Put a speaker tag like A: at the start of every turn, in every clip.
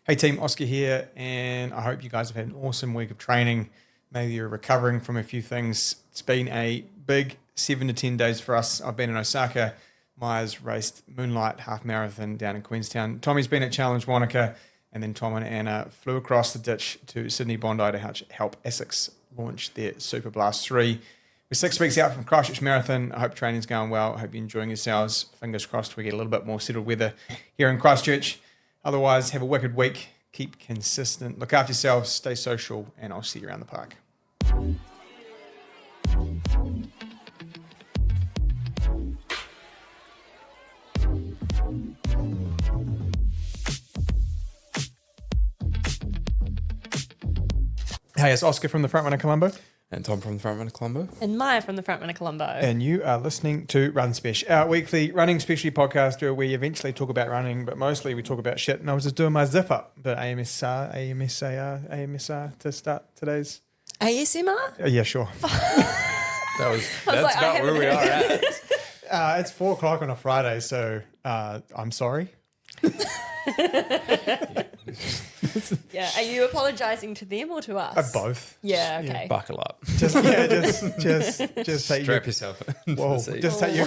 A: Hey team, Oska here, and I hope you guys have had an awesome week of training. Maybe you're recovering from a few things. It's been a big 7 to 10 days for us. I've been in Osaka. Maia's raced Moonlight Half Marathon down in Queenstown. Tommy's been at Challenge Wānaka, and then Tom and Anna flew across the ditch to Sydney Bondi to help ASICS launch their Superblast 3. We're 6 weeks out from Christchurch Marathon. I hope training's going well. I hope you're enjoying yourselves. Fingers crossed we get a little bit more settled weather here in Christchurch. Otherwise, have a wicked week. Keep consistent. Look after yourselves. Stay social. And I'll see you around the park. Hey, it's Oscar from the Frontrunner Colombo.
B: And Tom from the Frontrunner Colombo.
C: And Maia from the Frontrunner Colombo.
A: And you are listening to Run Spesh, our weekly running specialty podcast where we eventually talk about running, but mostly we talk about shit. And I was just doing my zip up, the AMSR to start today's.
C: ASMR?
A: Yeah, sure.
B: That's about where we are at.
A: It's 4 o'clock on a Friday, so I'm sorry.
C: Yeah. Are you apologising to them or to us?
A: Both.
C: Yeah, okay.
B: Yeah, buckle up.
A: Just take
B: Strap yourself into
A: whoa,
B: the seat.
A: just take your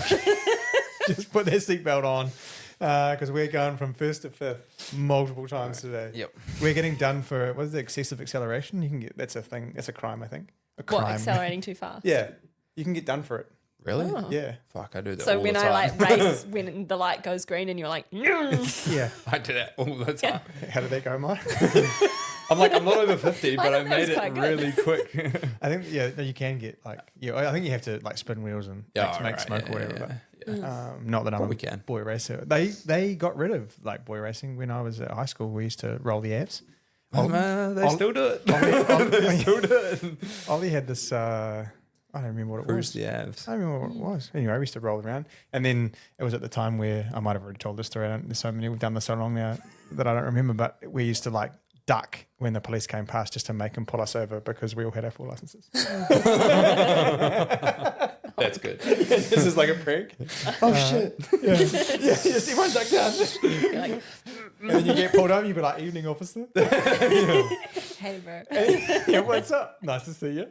A: just put that seatbelt on because we're going from first to fifth multiple times today.
B: Yep.
A: We're getting done for what is the excessive acceleration? You can get that's a thing. That's a crime, I think.
C: What, accelerating too fast?
A: Yeah, you can get done for it.
B: Really?
C: Oh.
A: Yeah.
B: Fuck, I do that
C: So
B: all
C: when
B: the
C: I
B: time.
C: race, when the light goes green and you're like,
A: Yeah.
B: I do that all the time.
A: How did that go, Mike?
B: I'm not over 50, but I
C: thought that
B: made
C: was
B: it
C: quite good.
B: really quick.
A: I think no, you can get I think you have to like spin wheels and make smoke or whatever. But not that I'm
B: But we
A: a
B: can.
A: boy racer. They got rid of like boy racing when I was at high school. We used to roll the abs.
B: They still do it.
A: Ollie,
B: Still do it.
A: Ollie had this. I don't remember what it
B: Cruise
A: was.
B: the abs.
A: I don't remember what it was. Anyway, we used to roll around, and then it was at the time where I might have already told this story. There's so many. We've done this so long now that I don't remember. But we used to like duck when the police came past just to make them pull us over because we all had our full licenses.
B: That's good.
A: This is like a prank. Oh shit! Yeah, just everyone duck down.
C: you're like,
A: And then you get pulled over. You be like, "Evening, officer."
C: hey, bro.
A: Yeah, what's up? Nice to see you.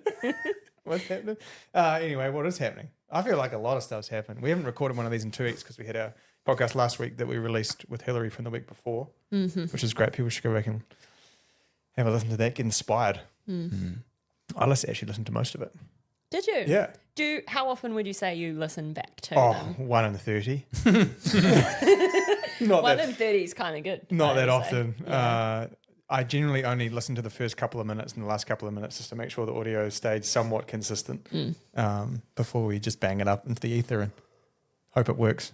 A: What's happening? Anyway, what is happening? I feel like a lot of stuff's happened. We haven't recorded one of these in 2 weeks because we had our podcast last week that we released with Hillary from the week before, which is great. People should go back and have a listen to that, get inspired. I actually listened to most of it.
C: Did you?
A: Yeah.
C: How often would you say you listen back to
A: Oh,
C: them?
A: 1 in 30. Not
C: 1
A: that,
C: in 30 is kind of good.
A: not
C: I
A: that
C: would say.
A: often.
C: Yeah.
A: I generally only listen to the first couple of minutes and the last couple of minutes just to make sure the audio stayed somewhat consistent before we just bang it up into the ether and hope it works.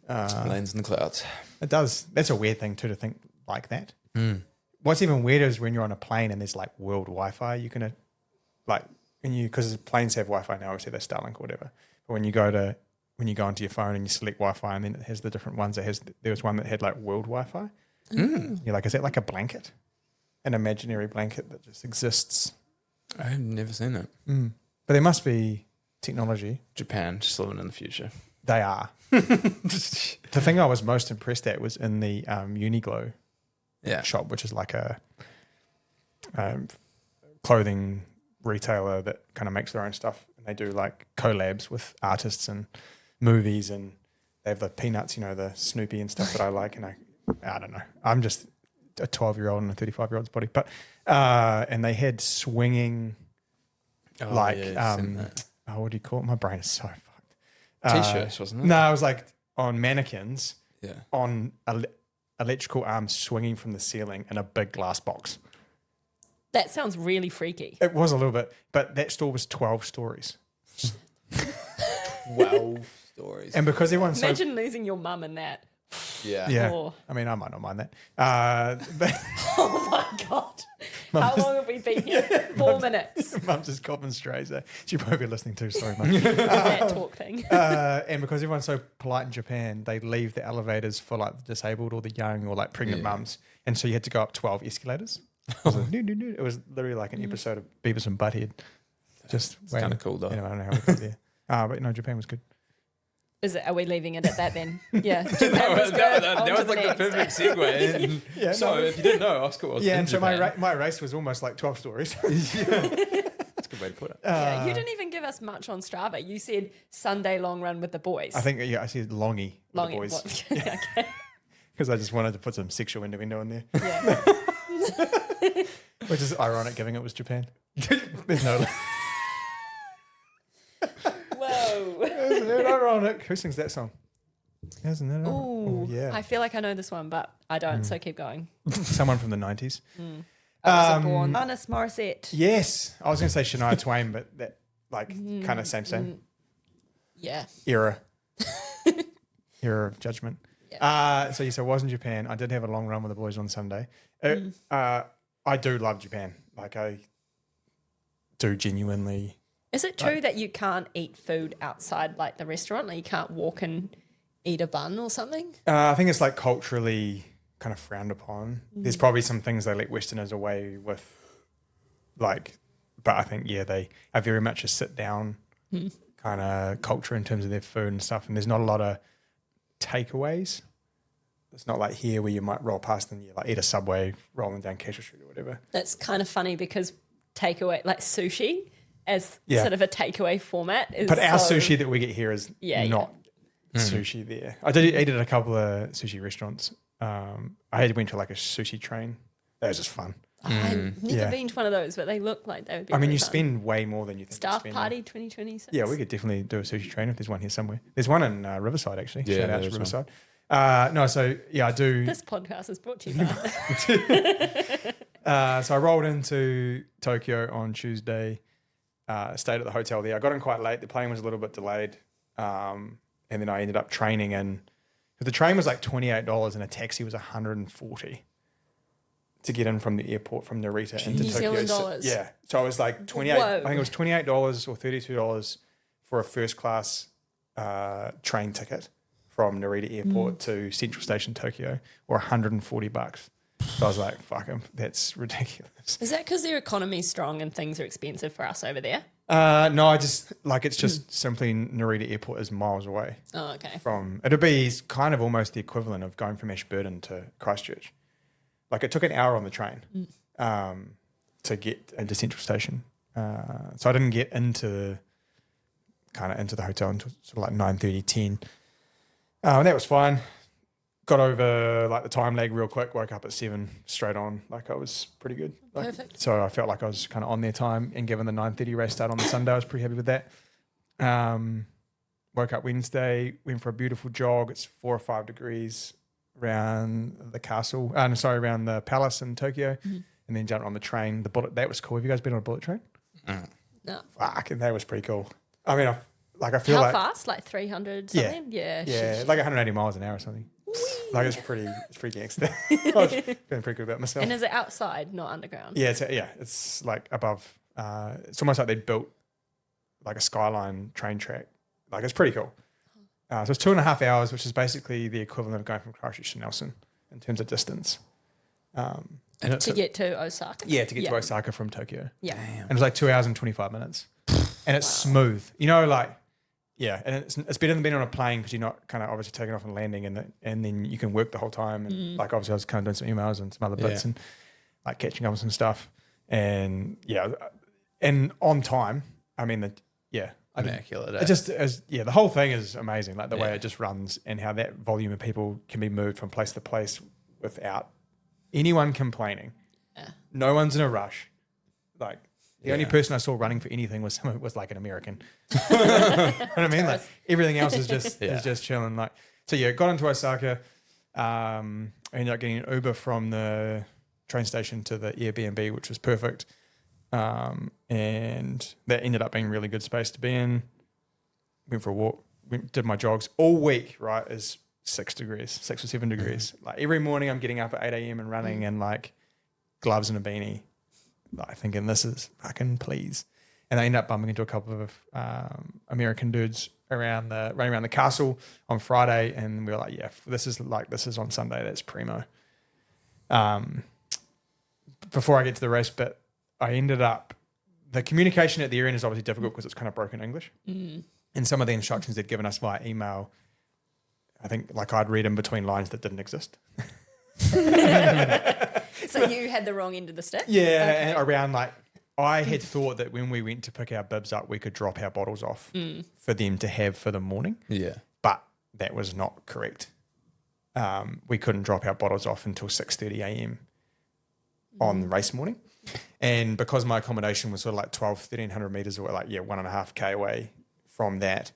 B: Lands in the clouds.
A: It does. That's a weird thing too to think like that. What's even weirder is when you're on a plane and there's like world Wi-Fi. You can because planes have Wi-Fi now. Obviously, they're Starlink or whatever. But when you go onto your phone and you select Wi-Fi, and then it has the different ones. There was one that had like world Wi-Fi. You're like, is that like a blanket, an imaginary blanket that just exists?
B: I've never seen that.
A: But there must be technology.
B: Japan, just living in the future.
A: They are. The thing I was most impressed at was in the Uniglow shop, which is like a clothing retailer that kind of makes their own stuff. And they do like collabs with artists and movies, and they have the Peanuts, the Snoopy and stuff that I like. And I don't know. I'm just a 12-year-old in a 35-year-old's body. But and they had swinging what do you call it? My brain is so fucked.
B: T-shirts, wasn't it?
A: No, it was like on mannequins.
B: Yeah.
A: On electrical arms swinging from the ceiling in a big glass box.
C: That sounds really freaky.
A: It was a little bit, but that store was 12 stories.
B: 12 stories.
A: And because everyone's
C: Imagine losing your mum in that.
B: Yeah.
C: Oh.
A: I mean, I might not mind that. But
C: Oh my God. How long have we been here? 4 minutes.
A: Mum's just copping strays. She'd probably be listening too. Sorry, Mum.
C: That talk thing.
A: And because everyone's so polite in Japan, they leave the elevators for like the disabled or the young or like pregnant mums. And so you had to go up 12 escalators. It was, it was literally like an episode of Beavis and Butthead. Just
B: kind of cool though.
A: I don't know how we got there. But no, Japan was good.
C: Are we leaving it at that then? Yeah.
B: That was like the perfect segue.
A: Yeah,
B: so if you didn't know, Oska was in
A: and so
B: Japan.
A: my race was almost like 12 stories.
B: That's a good way to put it.
C: Yeah, you didn't even give us much on Strava. You said Sunday long run with the boys.
A: I think, I said longy with the boys.
C: Okay.
A: Because I just wanted to put some sexual innuendo in there.
C: Yeah.
A: Which is ironic, given it was Japan. There's no...
C: Whoa.
A: Isn't it ironic? Who sings that song? Isn't it ironic?
C: Ooh,
A: yeah.
C: I feel like I know this one, but I don't, so keep going.
A: Someone from the 90s.
C: I wasn't born. Alanis Morissette.
A: Yes. I was going to say Shania Twain, but that, like, kind of same.
C: Yeah.
A: Era of judgment.
C: Yeah.
A: So I was in Japan. I did have a long run with the boys on Sunday. I do love Japan. Like, I do genuinely.
C: Is it true that you can't eat food outside like the restaurant? Like you can't walk and eat a bun or something?
A: I think it's like culturally kind of frowned upon. There's probably some things they let Westerners away with, like, but I think, they are very much a sit down kind of culture in terms of their food and stuff. And there's not a lot of takeaways. It's not like here where you might roll past and you like eat a Subway rolling down Castle Street or whatever.
C: That's kind of funny because takeaway, like sushi as
A: Yeah.
C: sort of a takeaway format is
A: But our sushi that we get here is not
B: Mm.
A: sushi there. I did eat at a couple of sushi restaurants. I went to like a sushi train. That was just fun.
C: I've never been to one of those, but they look like they would be
A: I mean,
C: really
A: you
C: fun.
A: spend way more than you think.
C: Staff
A: you spend.
C: Party 2026.
A: Yeah, we could definitely do a sushi train if there's one here somewhere. There's one in Riverside, actually.
B: Yeah,
A: Shout out to
B: there's
A: Riverside. I do.
C: This podcast is brought to you by
A: So I rolled into Tokyo on Tuesday, stayed at the hotel there. I got in quite late. The plane was a little bit delayed. And then I ended up training in. The train was like $28 and a taxi was $140 to get in from the airport from Narita into
C: New
A: Tokyo.
C: Zealand dollars.
A: Yeah. So I was like 28.
C: Whoa.
A: I think it was $28 or $32 for a first class train ticket from Narita Airport to Central Station Tokyo, or $140. So I was like, fuck 'em, that's ridiculous.
C: Is that because their economy's strong and things are expensive for us over there?
A: No, I just it's just simply Narita Airport is miles away
C: Oh, okay.
A: from. It'll be kind of almost the equivalent of going from Ashburton to Christchurch. Like it took an hour on the train to get into Central Station. So I didn't get into the hotel until sort of like 9:30, 10. And that was fine. Got over like the time lag real quick. Woke up at 7 straight on. Like I was pretty good. Like,
C: Perfect.
A: So I felt like I was kind of on their time. And given the 9:30 race start on the Sunday, I was pretty happy with that. Woke up Wednesday, went for a beautiful jog. It's 4 or 5 degrees around the castle. Around the palace in Tokyo, and then jumped on the train. The bullet, that was cool. Have you guys been on a bullet train?
C: No.
A: Fuck, and that was pretty cool. I mean, I feel
C: How
A: like
C: fast? Like 300 something? Yeah.
A: like 180 miles an hour or something. Like it's pretty gangster. I was feeling pretty good about myself.
C: And is it outside, not underground?
A: Yeah, it's like above. It's almost like they built like a skyline train track. Like it's pretty cool. So it's 2.5 hours, which is basically the equivalent of going from Christchurch to Nelson in terms of distance.
B: And
C: To get to Osaka?
A: Yeah, to get to Osaka from Tokyo.
C: Yeah.
A: And it was like 2 hours and 25 minutes. And it's smooth. You know, like, yeah. And it's better than being on a plane because you're not kind of obviously taking off and landing and then you can work the whole time. And like, obviously I was kind of doing some emails and some other bits and like catching up on some stuff. And and on time, I mean,
B: immaculate.
A: it just, the whole thing is amazing. Like the way it just runs and how that volume of people can be moved from place to place without anyone complaining.
C: Yeah.
A: No one's in a rush. Like the only person I saw running for anything was like an American. You know what I mean? Like everything else is just chilling. Like so, got into Osaka. I ended up getting an Uber from the train station to the Airbnb, which was perfect. And that ended up being a really good space to be in. Went for a walk. Did my jogs all week. Right, is 6 or 7 degrees. Like every morning, I'm getting up at 8 a.m. and running, and like gloves and a beanie. Like thinking this is fucking please. And I ended up bumping into a couple of American dudes running around the castle on Friday, and we were like, this is on Sunday. That's primo. Before I get to the race bit, I ended up, the communication at the end is obviously difficult because it's kind of broken English. And some of the instructions they'd given us via email, I think like I'd read in between lines that didn't exist.
C: So you had the wrong end of the stick?
A: Yeah, and around like, I had thought that when we went to pick our bibs up, we could drop our bottles off for them to have for the morning.
B: Yeah.
A: But that was not correct. We couldn't drop our bottles off until 6:30 a.m. on the race morning. And because my accommodation was sort of like 1,300 metres away, like, 1.5K away from that,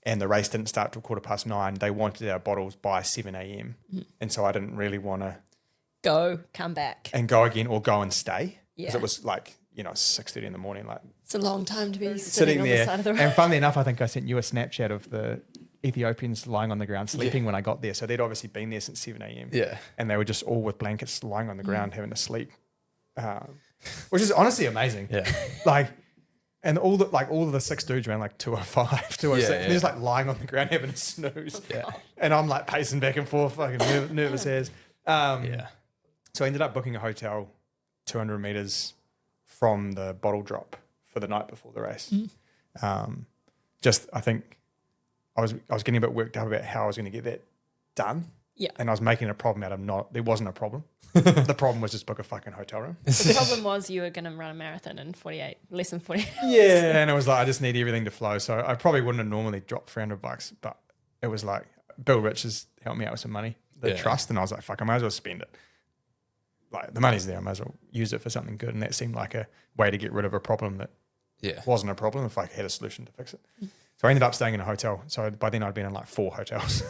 A: and the race didn't start till 9:15, they wanted our bottles by 7 a.m. And so I didn't really want to
C: come back.
A: And go again or go and stay. Because
C: Yeah.
A: it was like, 6:30 in the morning, like
C: It's a long time to be sitting on
A: there.
C: the side of the road.
A: And funnily enough, I think I sent you a Snapchat of the Ethiopians lying on the ground sleeping when I got there. So they'd obviously been there since 7 a.m.
B: Yeah.
A: And they were just all with blankets lying on the ground having to sleep, which is honestly amazing.
B: Yeah.
A: Like, and all of the 6 dudes around like 205, 206,
B: Yeah,
A: they're just like lying on the ground having a snooze.
B: Yeah.
A: And I'm like pacing back and forth, fucking nervous as.
B: Yeah.
A: So I ended up booking a hotel 200 meters from the bottle drop for the night before the race. I think I was getting a bit worked up about how I was going to get that done.
C: Yeah.
A: And I was making a problem out of there wasn't a problem. The problem was just book a fucking hotel room.
C: The problem was you were going to run a marathon in less than 48 hours.
A: Yeah. And it was like, I just need everything to flow. So I probably wouldn't have normally dropped $300, but it was like, Bill Richards helped me out with some money, the trust. And I was like, fuck, I might as well spend it. Like, the money's there, I might as well use it for something good. And that seemed like a way to get rid of a problem that wasn't a problem if I had a solution to fix it. So I ended up staying in a hotel. So by then I'd been in like 4 hotels,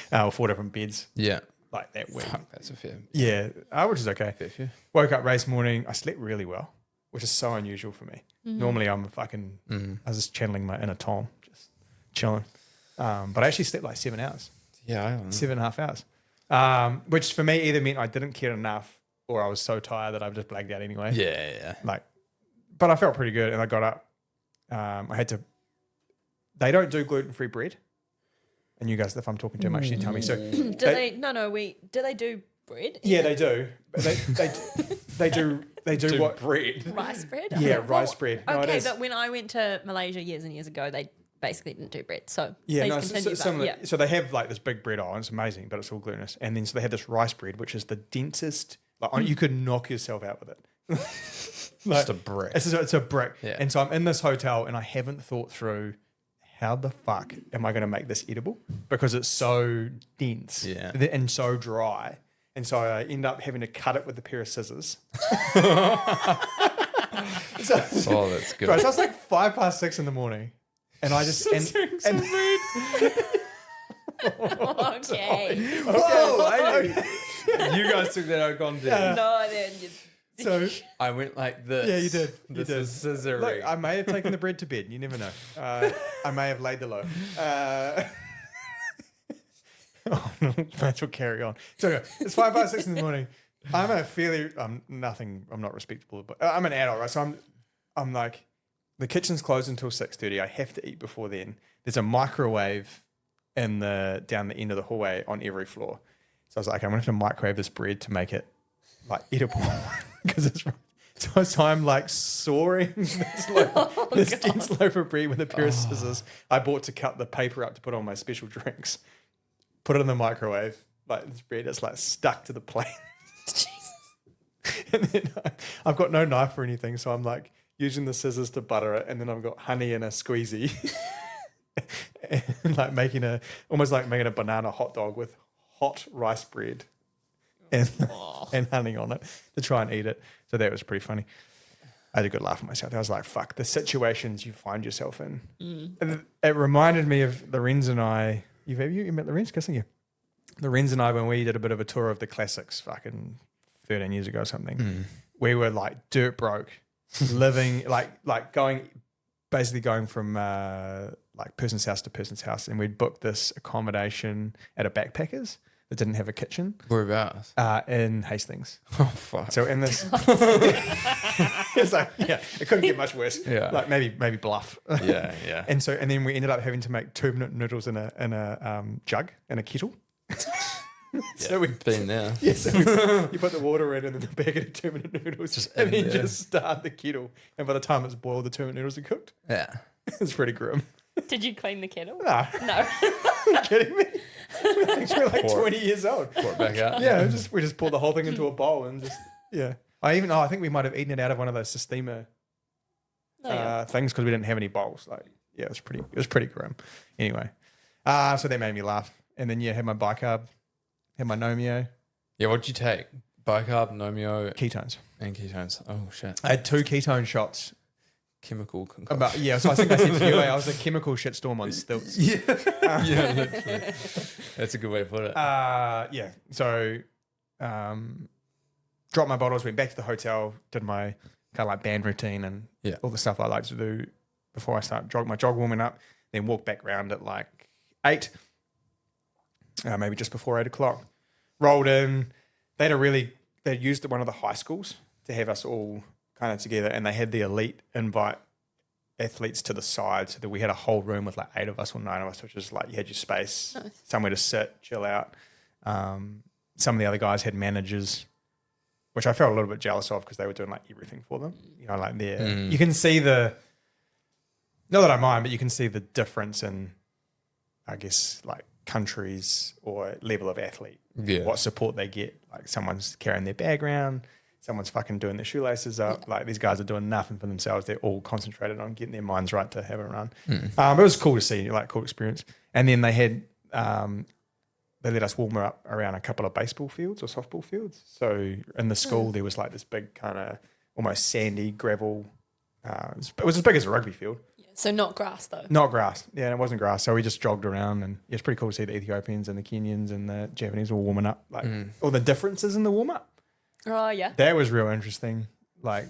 A: 4 different beds.
B: Yeah.
A: Like that week.
B: Fuck, that's a fair.
A: Yeah, which is okay.
B: Fair few.
A: Woke up race morning. I slept really well, which is so unusual for me. Normally I'm I was just channeling my inner Tom, just chilling. But I actually slept like 7 hours.
B: Yeah, I don't know.
A: 7.5 hours. Which for me either meant I didn't care enough or I was so tired that I just blagged out anyway.
B: Yeah.
A: But I felt pretty good and I got up. They don't do gluten-free bread. And you guys, if I'm talking too much, you tell me. So
C: Do they do bread?
A: Yeah, they do. But they do what?
B: Bread.
C: Rice bread?
A: Yeah, rice bread. No, it
C: Okay,
A: is.
C: but when I went to Malaysia years and years ago, they basically didn't do bread. So
A: Yeah,
C: please
A: no,
C: continue.
A: so they have like this big bread aisle, and it's amazing, but it's all glutinous. And then so they have this rice bread, which is the densest. Like you could knock yourself out with it.
B: Just a brick.
A: It's a brick.
B: Yeah.
A: And so I'm in this hotel, and I haven't thought through how the fuck am I going to make this edible because it's so dense and so dry. And so I end up having to cut it with a pair of scissors.
B: Oh, that's good.
A: Right, so it's like 6:05 in the morning. And I just and
C: Okay.
A: whoa,
B: You guys took that out gone down.
C: No, then you...
A: so
B: I went like this.
A: yeah, you did.
B: This
A: you did.
B: is scissoring.
A: Look, I may have taken the bread to bed. You never know. I may have laid the loaf. Oh no, might as well carry on. So anyway, it's 6:05 in the morning. I'm a fairly I'm not respectable, but I'm an adult, right? So I'm like, the kitchen's closed until 6:30. I have to eat before then. There's a microwave down the end of the hallway on every floor. So I was like, okay, I'm gonna have to microwave this bread to make it like edible because it's so I'm like sawing this dense loaf of bread with a pair of scissors I bought to cut the paper up to put on my special drinks. Put it in the microwave. Like this bread is like stuck to the plate.
C: Jesus.
A: And then I've got no knife or anything, so I'm like using the scissors to butter it, and then I've got honey in a squeezy, and like almost like making a banana hot dog with hot rice bread and honey on it to try and eat it. So that was pretty funny. I had a good laugh at myself. I was like, fuck, the situations you find yourself in. And it reminded me of Lorenz and I. Have you met Lorenz? Guessing you. Lorenz and I, when we did a bit of a tour of the classics fucking 13 years ago or something, we were like dirt broke, living basically going from like person's house to person's house, and we'd booked this accommodation at a backpackers that didn't have a kitchen.
B: Whereabouts?
A: In Hastings.
B: Oh fuck.
A: So in this, it's like it couldn't get much worse.
B: Yeah.
A: Like maybe Bluff.
B: Yeah.
A: And then we ended up having to make 2-minute noodles in a jug in a kettle. So we've
B: been there.
A: Yeah, so you put the water in and then the bag of 2-minute noodles just start the kettle. And by the time it's boiled, the 2-minute noodles are cooked.
B: Yeah.
A: It's pretty grim.
C: Did you clean the kettle?
A: Nah.
C: No.
A: Are you kidding me? We're like 20 years old.
B: Pour it back out.
A: Yeah, we just poured the whole thing into a bowl and just, yeah. I think we might have eaten it out of one of those Sistema things because we didn't have any bowls. Like, yeah, it was pretty grim. Anyway, so that made me laugh. And then, had my bicarb, had my Nomeo.
B: Yeah, what'd you take? Bicarb, Nomeo,
A: Ketones.
B: and ketones. Oh, shit.
A: I had 2 ketone shots.
B: Chemical concoction.
A: So I think I said to you, I was a chemical shitstorm on stilts.
B: Yeah. Yeah, literally. That's a good way to put it.
A: So, dropped my bottles, went back to the hotel, did my kind of like band routine and all the stuff I like to do before I start my jog warming up, then walked back around at like 8, maybe just before 8 o'clock. Rolled in. They'd used one of the high schools to have us all kind of together, and they had the elite invite athletes to the side, so that we had a whole room with like 8 of us or 9 of us, which is like you had your space, somewhere to sit, chill out. Some of the other guys had managers, which I felt a little bit jealous of because they were doing like everything for them. Like you can see not that I mind, but you can see the difference in, I guess, like countries or level of athlete, what support they get. Like someone's carrying their bag around, someone's fucking doing their shoelaces up. Like these guys are doing nothing for themselves. They're all concentrated on getting their minds right to have a run. It was cool to see, like cool experience. And then they had, they let us warm up around a couple of baseball fields or softball fields. So in the school, there was like this big kind of almost sandy gravel. It was as big as a rugby field.
C: So not grass though.
A: Not grass. Yeah, it wasn't grass. So we just jogged around, and it's pretty cool to see the Ethiopians and the Kenyans and the Japanese all warming up, like all the differences in the warm up.
C: Oh yeah.
A: That was real interesting. Like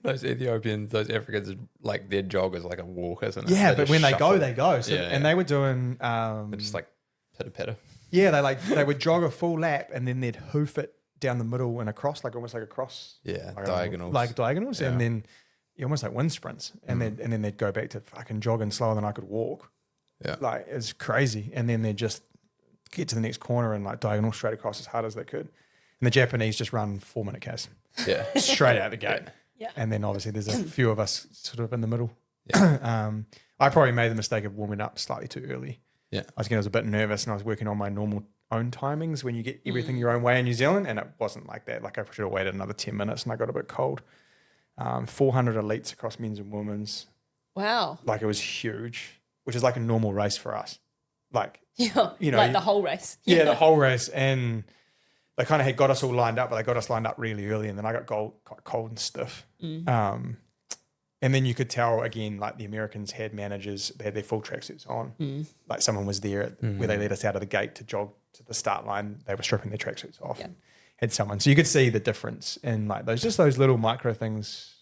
B: those Ethiopians, those Africans, like their jog is like a walk, isn't it?
A: Yeah, but when
B: shuffle.
A: they go. So, and they were doing
B: they're just like pitter patter.
A: Yeah, they would jog a full lap and then they'd hoof it down the middle and across, like almost like a cross.
B: Yeah,
A: like
B: diagonals.
A: Like diagonals, and then almost like wind sprints, and then they'd go back to fucking jogging slower than I could walk. Yeah, like it's crazy. And then they'd just get to the next corner and like diagonal straight across as hard as they could. And the Japanese just run 4-minute Ks. Yeah, straight out the gate. Yeah, and then obviously there's a few of us sort of in the middle. Yeah. I probably made the mistake of warming up slightly too early. Yeah, I was a bit nervous, and I was working on my normal own timings when you get everything your own way in New Zealand, and it wasn't like that. Like I should have waited another 10 minutes, and I got a bit cold. 400 elites across men's and women's.
C: Wow.
A: Like it was huge, which is like a normal race for us. Like,
C: like the whole race.
A: Yeah, the whole race. And they kind of had got us all lined up, but they got us lined up really early, and then I got cold and stiff. And then you could tell, again, like the Americans had managers, they had their full tracksuits on. Like someone was there where they let us out of the gate to jog to the start line. They were stripping their tracksuits off. Yeah. Had someone. So you could see the difference in like those little micro things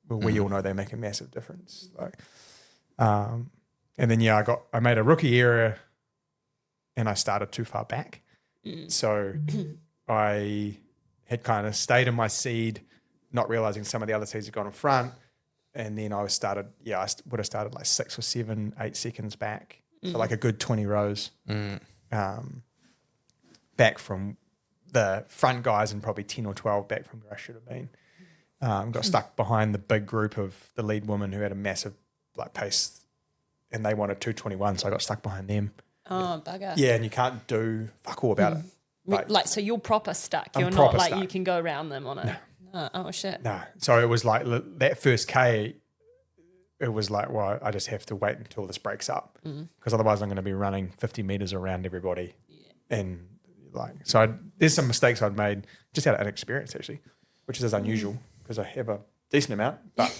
A: where we all know they make a massive difference. Like, and then, I made a rookie error and I started too far back. So I had kind of stayed in my seed, not realizing some of the other seeds had gone in front. And then I would have started like 6 or 7, 8 seconds back. So like a good 20 rows back from the front guys, and probably 10 or 12 back from where I should have been. Got stuck behind the big group of the lead woman who had a massive like pace, and they wanted 2:21, so I got stuck behind them. Oh, bugger. Yeah, and you can't do fuck all about it.
C: Like so you're proper stuck. You're not like stuck. You can go around them on it. No. Oh shit.
A: No. So it was like that first K, it was like, well, I just have to wait until this breaks up, because otherwise I'm going to be running 50 meters around everybody. Yeah. And like, so there's some mistakes I'd made just out of inexperience actually, which is unusual because I have a decent amount. But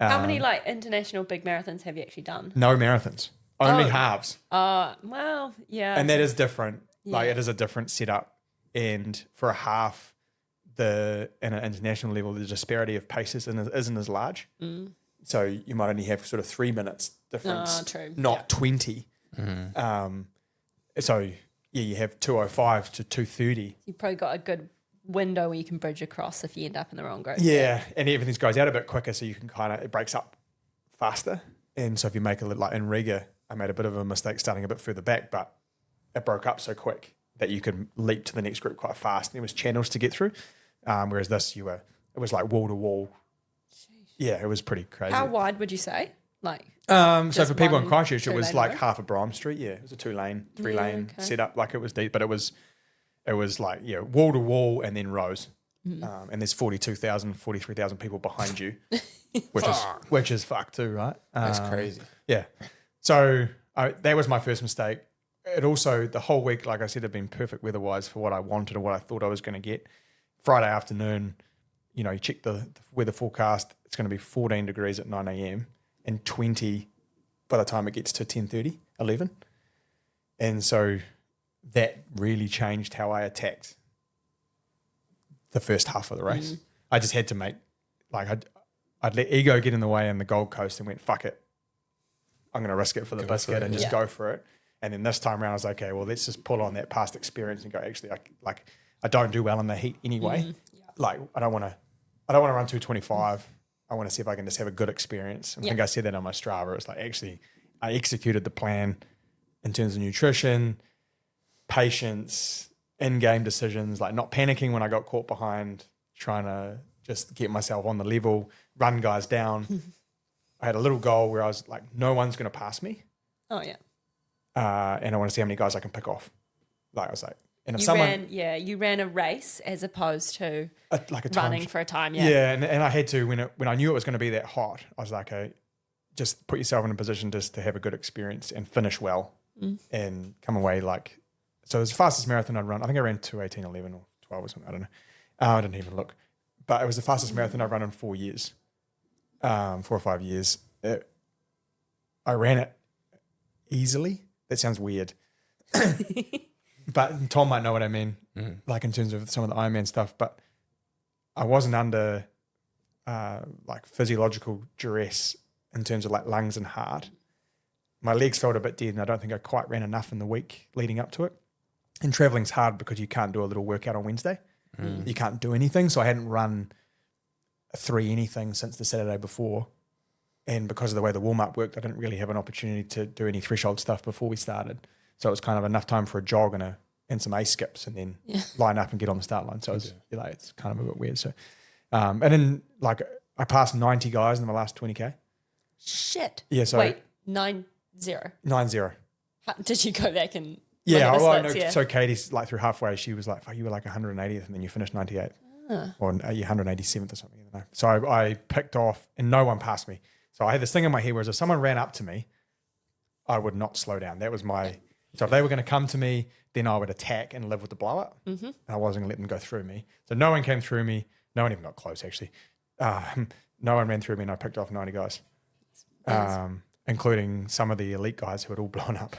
C: how many like international big marathons have you actually done?
A: No marathons, only halves.
C: Well, yeah.
A: And that is different. Yeah. Like it is a different setup, and for a half, in an international level, the disparity of paces isn't as large. So you might only have sort of 3 minutes difference, not 20. So you have 2:05 to 2:30.
C: You've probably got a good window where you can bridge across if you end up in the wrong group.
A: Yeah, and everything goes out a bit quicker, so you can it breaks up faster. And so if you make like in Riga, I made a bit of a mistake starting a bit further back, but it broke up so quick that you could leap to the next group quite fast. And there was channels to get through. Whereas this, it was like wall to wall. Sheesh. Yeah, it was pretty crazy.
C: How wide would you say? Like,
A: So
C: just
A: for people in
C: one
A: Christchurch, it was
C: two-lane
A: like
C: road?
A: half a Brome Street. Yeah, it was a 2-lane, 3-lane
C: okay.
A: setup. Like it was deep, but it was like, wall to wall and then rows.
C: Mm-hmm.
A: And there's 43,000 people behind you, which is fucked too, right?
B: That's crazy.
A: Yeah. So that was my first mistake. It also, the whole week, like I said, had been perfect weather-wise for what I wanted and what I thought I was going to get. Friday afternoon, you check the weather forecast, it's going to be 14 degrees at 9 a.m. and 20 by the time it gets to 10:30, 11. And so that really changed how I attacked the first half of the race. I just had to make, like, I'd let ego get in the way on the Gold Coast and went, fuck it. I'm going to risk it for the biscuit and just go for it. And then this time around, I was like, okay, well, let's just pull on that past experience and go, actually, I don't do well in the heat anyway. Like, I don't want to run 225. I want to see if I can just have a good experience. I think I said that on my Strava. It's like, actually, I executed the plan in terms of nutrition, patience, in-game decisions, like not panicking when I got caught behind, trying to just get myself on the level, run guys down. I had a little goal where I was like, no one's going to pass me.
C: Oh, yeah.
A: And I want to see how many guys I can pick off. Like I was like, and if
C: you ran a race as opposed to
A: like a time
C: running for a time.
A: Yeah, and I had to when I knew it was going to be that hot. I was like, okay, just put yourself in a position just to have a good experience and finish well and come away like. So it was the fastest marathon I'd run. I think I ran 2:18:11 or 12 or something. I don't know. I didn't even look, but it was the fastest marathon I'd run in 4 years, 4 or 5 years. I ran it easily. That sounds weird. But Tom might know what I mean, like in terms of some of the Ironman stuff. But I wasn't under like physiological duress in terms of like lungs and heart. My legs felt a bit dead, and I don't think I quite ran enough in the week leading up to it. And traveling's hard because you can't do a little workout on Wednesday. You can't do anything. So I hadn't run a 3 anything since the Saturday before. And because of the way the warm-up worked, I didn't really have an opportunity to do any threshold stuff before we started. So it was kind of enough time for a jog and some ace skips and then line up and get on the start line. So it's kind of a bit weird. So, and then like I passed 90 guys in my last 20K.
C: Shit.
A: Yeah. So
C: wait, 9-0.
A: 9-0.
C: Did you go back and
A: Yeah,
C: look
A: well,
C: at
A: I
C: the
A: know.
C: splits?
A: So Katie's like through halfway, she was like, you were like 180th and then you finished 98th. Or you 187th or something. I don't know. So I picked off and no one passed me. So I had this thing in my head where if someone ran up to me, I would not slow down. That was my, so if they were going to come to me, then I would attack and live with the blow up. And I wasn't going to let them go through me. So no one came through me. No one even got close actually. No one ran through me and I picked off 90 guys. Including some of the elite guys who had all blown up.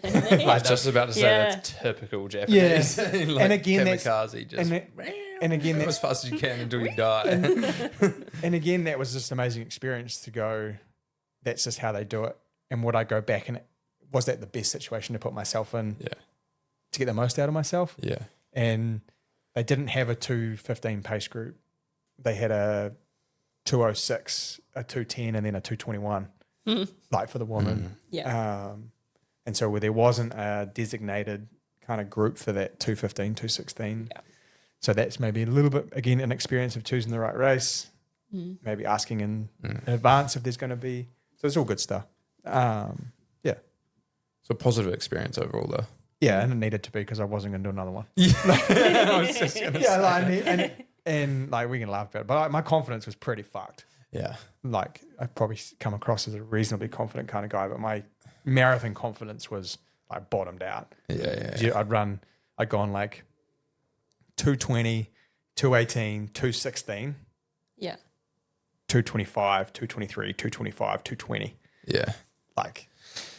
B: I was just about to say that's typical Japanese.
A: Yeah.
B: Like
A: And again,
B: kamikaze, just
A: and again,
B: as fast as you can until you die.
A: and again, that was just an amazing experience to go, that's just how they do it. And would I go back and was that the best situation to put myself in to get the most out of myself?
B: Yeah.
A: And they didn't have a 2:15 pace group. They had a 2:06, a 2:10, and then a 2:21, like for the woman. And so where there wasn't a designated kind of group for that 2:15, 2:16.
C: Yeah.
A: So that's maybe a little bit, again, an experience of choosing the right race, maybe asking in advance if there's going to be. So it's all good stuff.
B: So positive experience overall though.
A: Yeah, and it needed to be because I wasn't going to do another one.
B: I was just gonna say.
A: Like, and like we can laugh about it, but like, my confidence was pretty fucked.
B: Yeah.
A: Like I probably come across as a reasonably confident kind of guy, but my marathon confidence was like bottomed out.
B: Yeah.
A: I'd gone like 2:20, 2:18, 2:16.
C: Yeah.
A: 2:25, 2:23, 2:25, 2:20.
B: Yeah.
A: Like,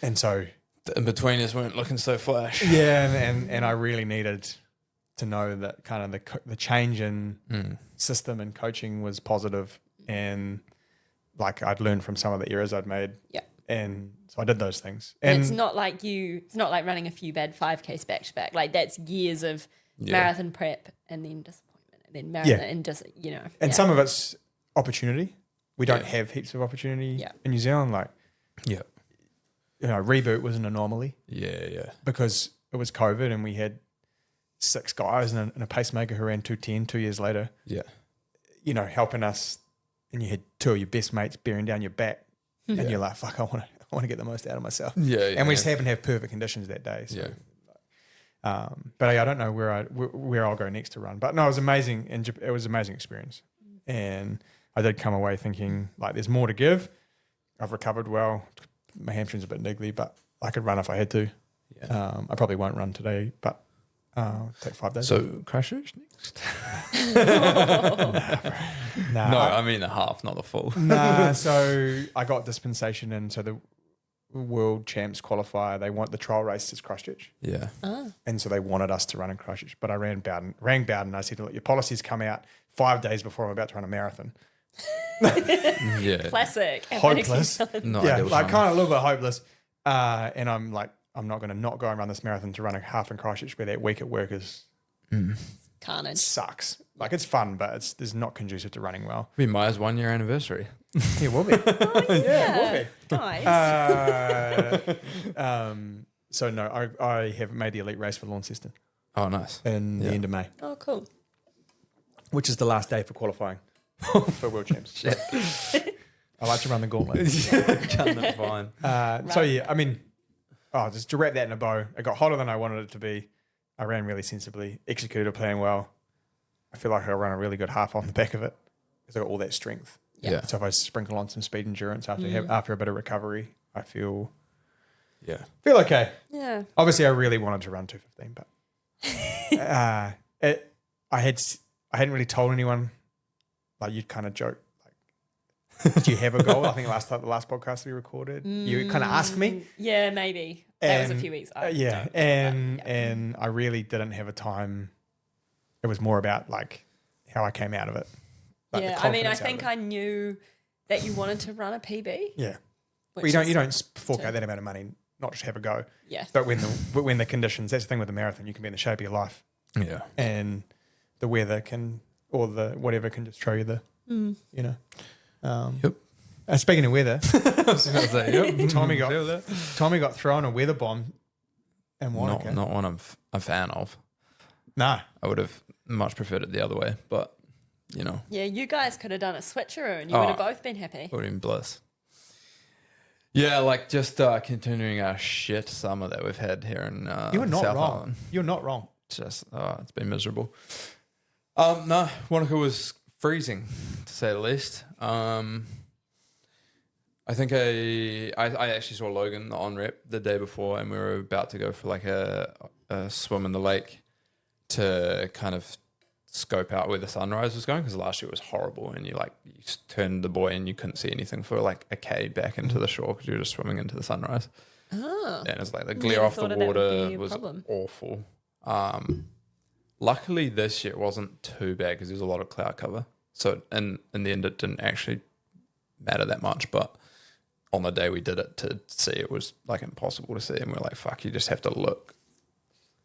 A: and so
B: The in-betweeners weren't looking so flash.
A: yeah, and I really needed to know that kind of the change in system and coaching was positive, and like I'd learned from some of the errors I'd made.
C: Yeah.
A: And so I did those things.
C: And it's not like running a few bad 5Ks back to back. Like that's years of marathon prep and then disappointment and then marathon and just,
A: And some of it's opportunity. We don't have heaps of opportunity in New Zealand. Like, Reboot was an anomaly.
B: Yeah.
A: Because it was COVID and we had 6 guys and a pacemaker who ran 2:10 2 years later.
B: Yeah.
A: Helping us, and you had 2 of your best mates bearing down your back and you're like, fuck, I want to get the most out of myself.
B: Yeah,
A: And we just happen to have perfect conditions that day. So.
B: Yeah.
A: But I don't know where I'll go next to run. But no, it was amazing, and it was an amazing experience. And I did come away thinking like there's more to give. I've recovered well. My hamstring's a bit niggly, but I could run if I had to.
B: Yeah.
A: I probably won't run today, but take 5 days.
B: So Christchurch next?
A: Nah,
B: No, I mean the half, not the full.
A: nah. So I got dispensation, and so the World Champs qualifier, they want the trial race is Christchurch.
B: Yeah.
A: And so they wanted us to run in Christchurch. But I rang Bowden. I said, look, your policies come out 5 days before I'm about to run a marathon.
B: Yeah.
C: Classic.
A: Hopeless.
B: No
A: Yeah,
B: idea
A: like
B: what's
A: kind of a little bit hopeless. And I'm like, I'm not going to not go and run this marathon to run a half in Christchurch where that week at work
C: Carnage.
A: sucks. Like it's fun, but it's not conducive to running well.
B: It'll be Maia's 1 year anniversary.
A: It will be.
C: Yeah. Guys.
A: So no, I have made the elite race for Launceston
B: Oh, nice.
A: in the end of May,
C: Oh, cool.
A: which is the last day for qualifying for World Champs. I like to run the gauntlet.
B: That's fine.
A: So yeah, I mean, just to wrap that in a bow, it got hotter than I wanted it to be. I ran really sensibly, executed a plan well. I feel like I ran a really good half on the back of it because I got all that strength.
B: Yeah.
A: So if I sprinkle on some speed endurance after a bit of recovery, I feel okay.
C: Yeah.
A: Obviously, I really wanted to run 2:15, but I hadn't really told anyone. Like you'd kind of joke, like, "Do you have a goal?" I think the last podcast we recorded, you kind of asked me.
C: Yeah, maybe. That was a few weeks ago.
A: And I really didn't have a time. It was more about like how I came out of it. Like, the
C: Yeah, I mean, I
A: confidence out of
C: think
A: it.
C: I knew that you wanted to run a PB.
A: Yeah.
C: which
A: Well, you
C: is-
A: don't fork out that amount of money, not just have a go.
C: Yeah.
A: But when the conditions, that's the thing with the marathon, you can be in the shape of your life,
B: Yeah.
A: and the weather can, or the whatever can just throw you the, you know.
B: Yep.
A: Speaking of weather,
B: I was going to say, yep.
A: Tommy got
B: Feel that.
A: Tommy got thrown a weather bomb in Wanaka.
B: Not one I'm a fan of.
A: No.
B: I would have much preferred it the other way, but, you know,
C: Yeah, you guys could have done a switcheroo and you would have both been happy.
B: it would have been bliss. Yeah, like just continuing our shit summer that we've had here in
A: You were not
B: South
A: wrong.
B: Island.
A: You're not wrong.
B: Just it's been miserable. No, Wanaka was freezing to say the least. I think I actually saw Logan on rep the day before, and we were about to go for like a swim in the lake to kind of scope out where the sunrise was going, because last year it was horrible, and you turned the buoy and you couldn't see anything for like a K back into the shore because you were just swimming into the sunrise.
C: Oh.
B: And it's like the glare
C: Never
B: off the
C: thought of that would
B: water
C: be a
B: was
C: problem.
B: awful. Luckily this year it wasn't too bad because there's a lot of cloud cover. So in the end it didn't actually matter that much. But on the day we did it to see, it was like impossible to see. And we're like, fuck, you just have to look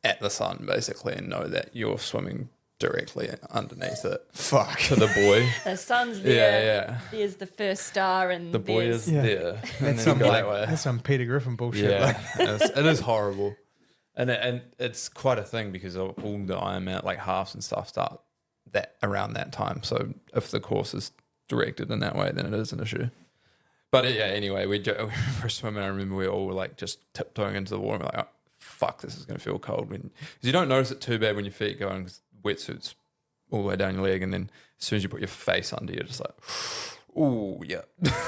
B: at the sun basically and know that you're swimming directly underneath it.
A: Fuck.
B: To the buoy.
C: The sun's there.
B: Yeah.
C: There's the first star and
B: The buoy
C: there's
B: is there. And
A: That's
B: then
A: some
B: you go that way.
A: that's some Peter Griffin bullshit.
B: Yeah,
A: Like,
B: it is horrible, and it's quite a thing because all the Ironman like halves and stuff start that around that time. So if the course is directed in that way, then it is an issue. But yeah, anyway, we were swimming. I remember we all were like just tiptoeing into the water. And we're like, oh, fuck, this is going to feel cold. Because you don't notice it too bad when your feet go in, because wetsuit's all the way down your leg, and then as soon as you put your face under, you're just like, ooh, yeah,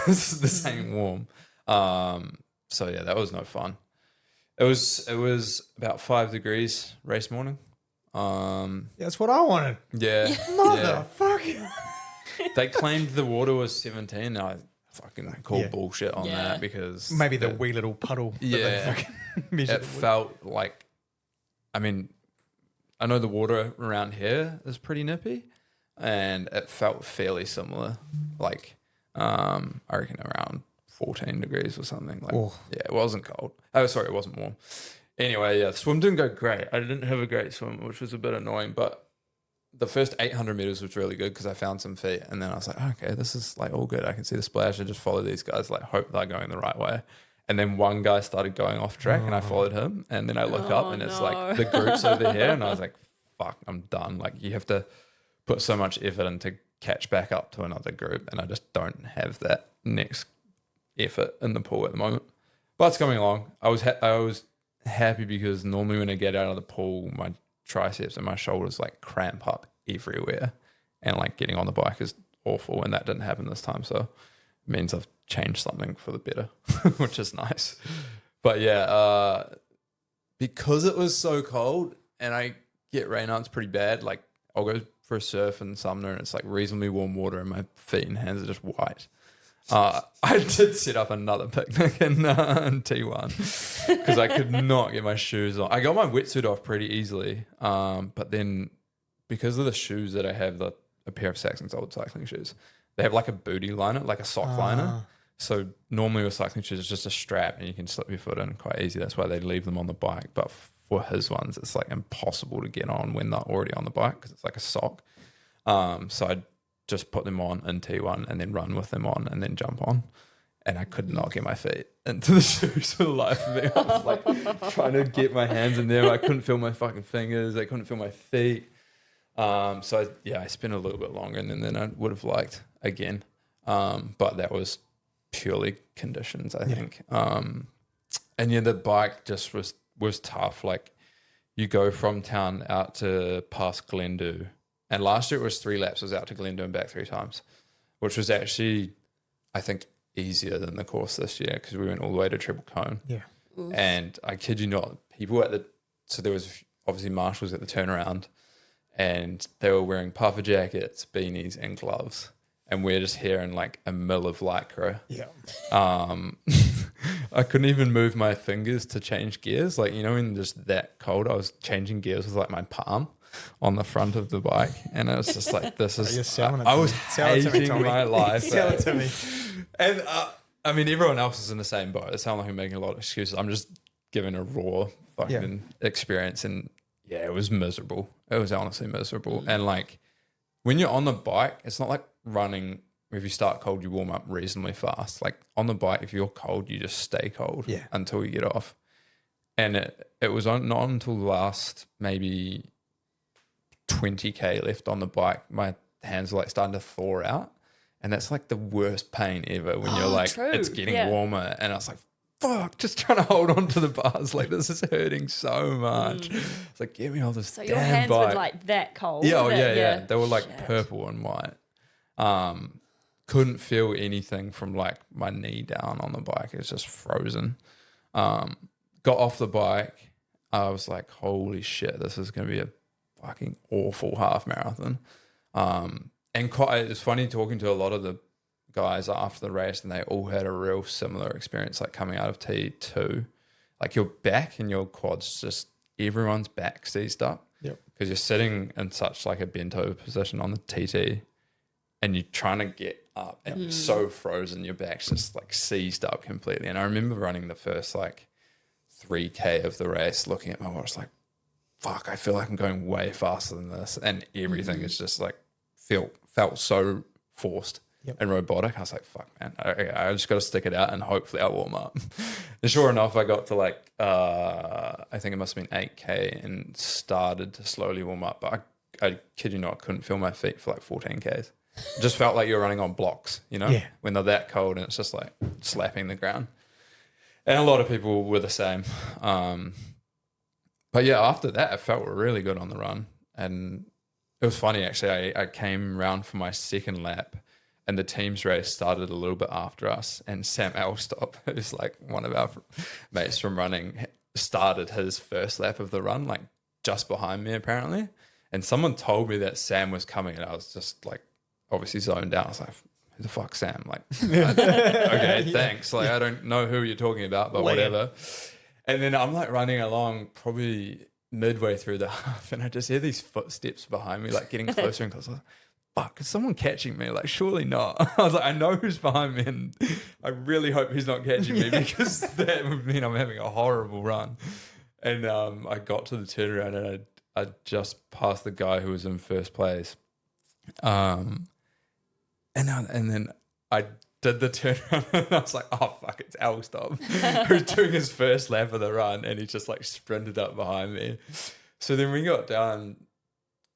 B: this ain't warm. So yeah, that was no fun. It was about 5 degrees race morning.
A: that's what I wanted.
B: Yeah, yeah.
A: Motherfucker.
B: They claimed the water was 17. And I fucking called
A: Yeah.
B: bullshit on
C: Yeah.
B: that because
A: Maybe the wee little puddle. that they
B: Yeah.
A: fucking measured
B: it
A: it with.
B: felt like, I mean, I know the water around here is pretty nippy, and it felt fairly similar. Like, I reckon around 14 degrees or something. Like,
A: Oh.
B: yeah, it wasn't cold. Oh, sorry, it wasn't warm. Anyway, yeah, the swim didn't go great. I didn't have a great swim, which was a bit annoying, but the first 800 meters was really good because I found some feet, and then I was like, okay, this is like all good. I can see the splash. I just follow these guys, like hope they're going the right way. And then one guy started going off track, and I followed him. And then I look up, and it's like the group's over here, and I was like, fuck, I'm done. Like, you have to put so much effort in to catch back up to another group, and I just don't have that next effort in the pool at the moment. But it's coming along. I was happy because normally when I get out of the pool, my triceps and my shoulders like cramp up everywhere, and like getting on the bike is awful, and that didn't happen this time. So it means I've changed something for the better, which is nice. But yeah, because it was so cold and I get rainouts pretty bad, like I'll go for a surf in Sumner and it's like reasonably warm water and my feet and hands are just white. I did set up another picnic in T1 because I could not get my shoes on. I got my wetsuit off pretty easily, but then because of the shoes that I have, a pair of Saxon's old cycling shoes, they have like a booty liner, like a sock liner. So normally with cycling shoes, it's just a strap and you can slip your foot in quite easy. That's why they leave them on the bike. But for his ones, it's like impossible to get on when they're already on the bike because it's like a sock. So I just put them on in T1 and then run with them on and then jump on. And I could not get my feet into the shoes for the life of me. I was like trying to get my hands in there. I couldn't feel my fucking fingers. I couldn't feel my feet. So I spent a little bit longer than I would have liked again. But that was purely conditions, I think. And the bike just was tough. Like you go from town out to past Glendhu. And last year it was 3 laps. I was out to Glendhu and back 3 times, which was actually, I think, easier than the course this year because we went all the way to Triple Cone. Yeah. Oof. And I kid you not, people so there was obviously marshals at the turnaround and they were wearing puffer jackets, beanies and gloves. And we're just here in like a mill of Lycra. Yeah. I couldn't even move my fingers to change gears. Like, in just that cold, I was changing gears with like my palm on the front of the bike. And it was just like, this is, I was hating my life.
A: Sell it to me.
B: And everyone else is in the same boat. It sounds like I'm making a lot of excuses. I'm just giving a raw fucking experience. And yeah, it was miserable. It was honestly miserable. And like, when you're on the bike, it's not like running. If you start cold, you warm up reasonably fast. Like on the bike, if you're cold, you just stay cold until you get off. And it was not until the last maybe 20k left on the bike, my hands were like starting to thaw out. And that's like the worst pain ever when you're like, it's getting warmer. And I was like, fuck, just trying to hold on to the bars. Like, this is hurting so much. It's like, get me off this damn bike. So your hands were
C: like that cold?
B: Yeah. They were like purple and white. Couldn't feel anything from like my knee down on the bike. It was just frozen. Got off the bike. I was like, holy shit, this is going to be a fucking awful half marathon. And it's funny talking to a lot of the guys after the race, and they all had a real similar experience, like coming out of T2. Like your back and your quads, just everyone's back seized up. Yep. Because you're sitting in such like a bent over position on the TT, and you're trying to get up, and it's so frozen, your back's just like seized up completely. And I remember running the first like 3K of the race, looking at my watch, like, fuck, I feel like I'm going way faster than this, and everything is just like felt so forced and robotic. I was like, fuck, man, I just got to stick it out and hopefully I'll warm up. And sure enough, I got to like, I think it must have been 8K and started to slowly warm up. But I kid you not, couldn't feel my feet for like 14Ks. It just felt like you're running on blocks, when they're that cold and it's just like slapping the ground. And a lot of people were the same. But yeah, after that, I felt really good on the run. And it was funny, actually. I came round for my second lap and the team's race started a little bit after us. And Sam Elstop, who's like one of our mates from running, started his first lap of the run, like just behind me, apparently. And someone told me that Sam was coming and I was just like, obviously zoned out. I was like, who the fuck's Sam? Like, okay, thanks. Like, I don't know who you're talking about, but whatever. And then I'm like running along probably midway through the half and I just hear these footsteps behind me, like getting closer and closer. Like, fuck, is someone catching me? Like, surely not. I was like, I know who's behind me and I really hope he's not catching me because that would mean I'm having a horrible run. And I got to the turnaround and I just passed the guy who was in first place. And then I did the turnaround and I was like, oh, fuck, it's Elstop, who's doing his first lap of the run and he just like sprinted up behind me. So then we got down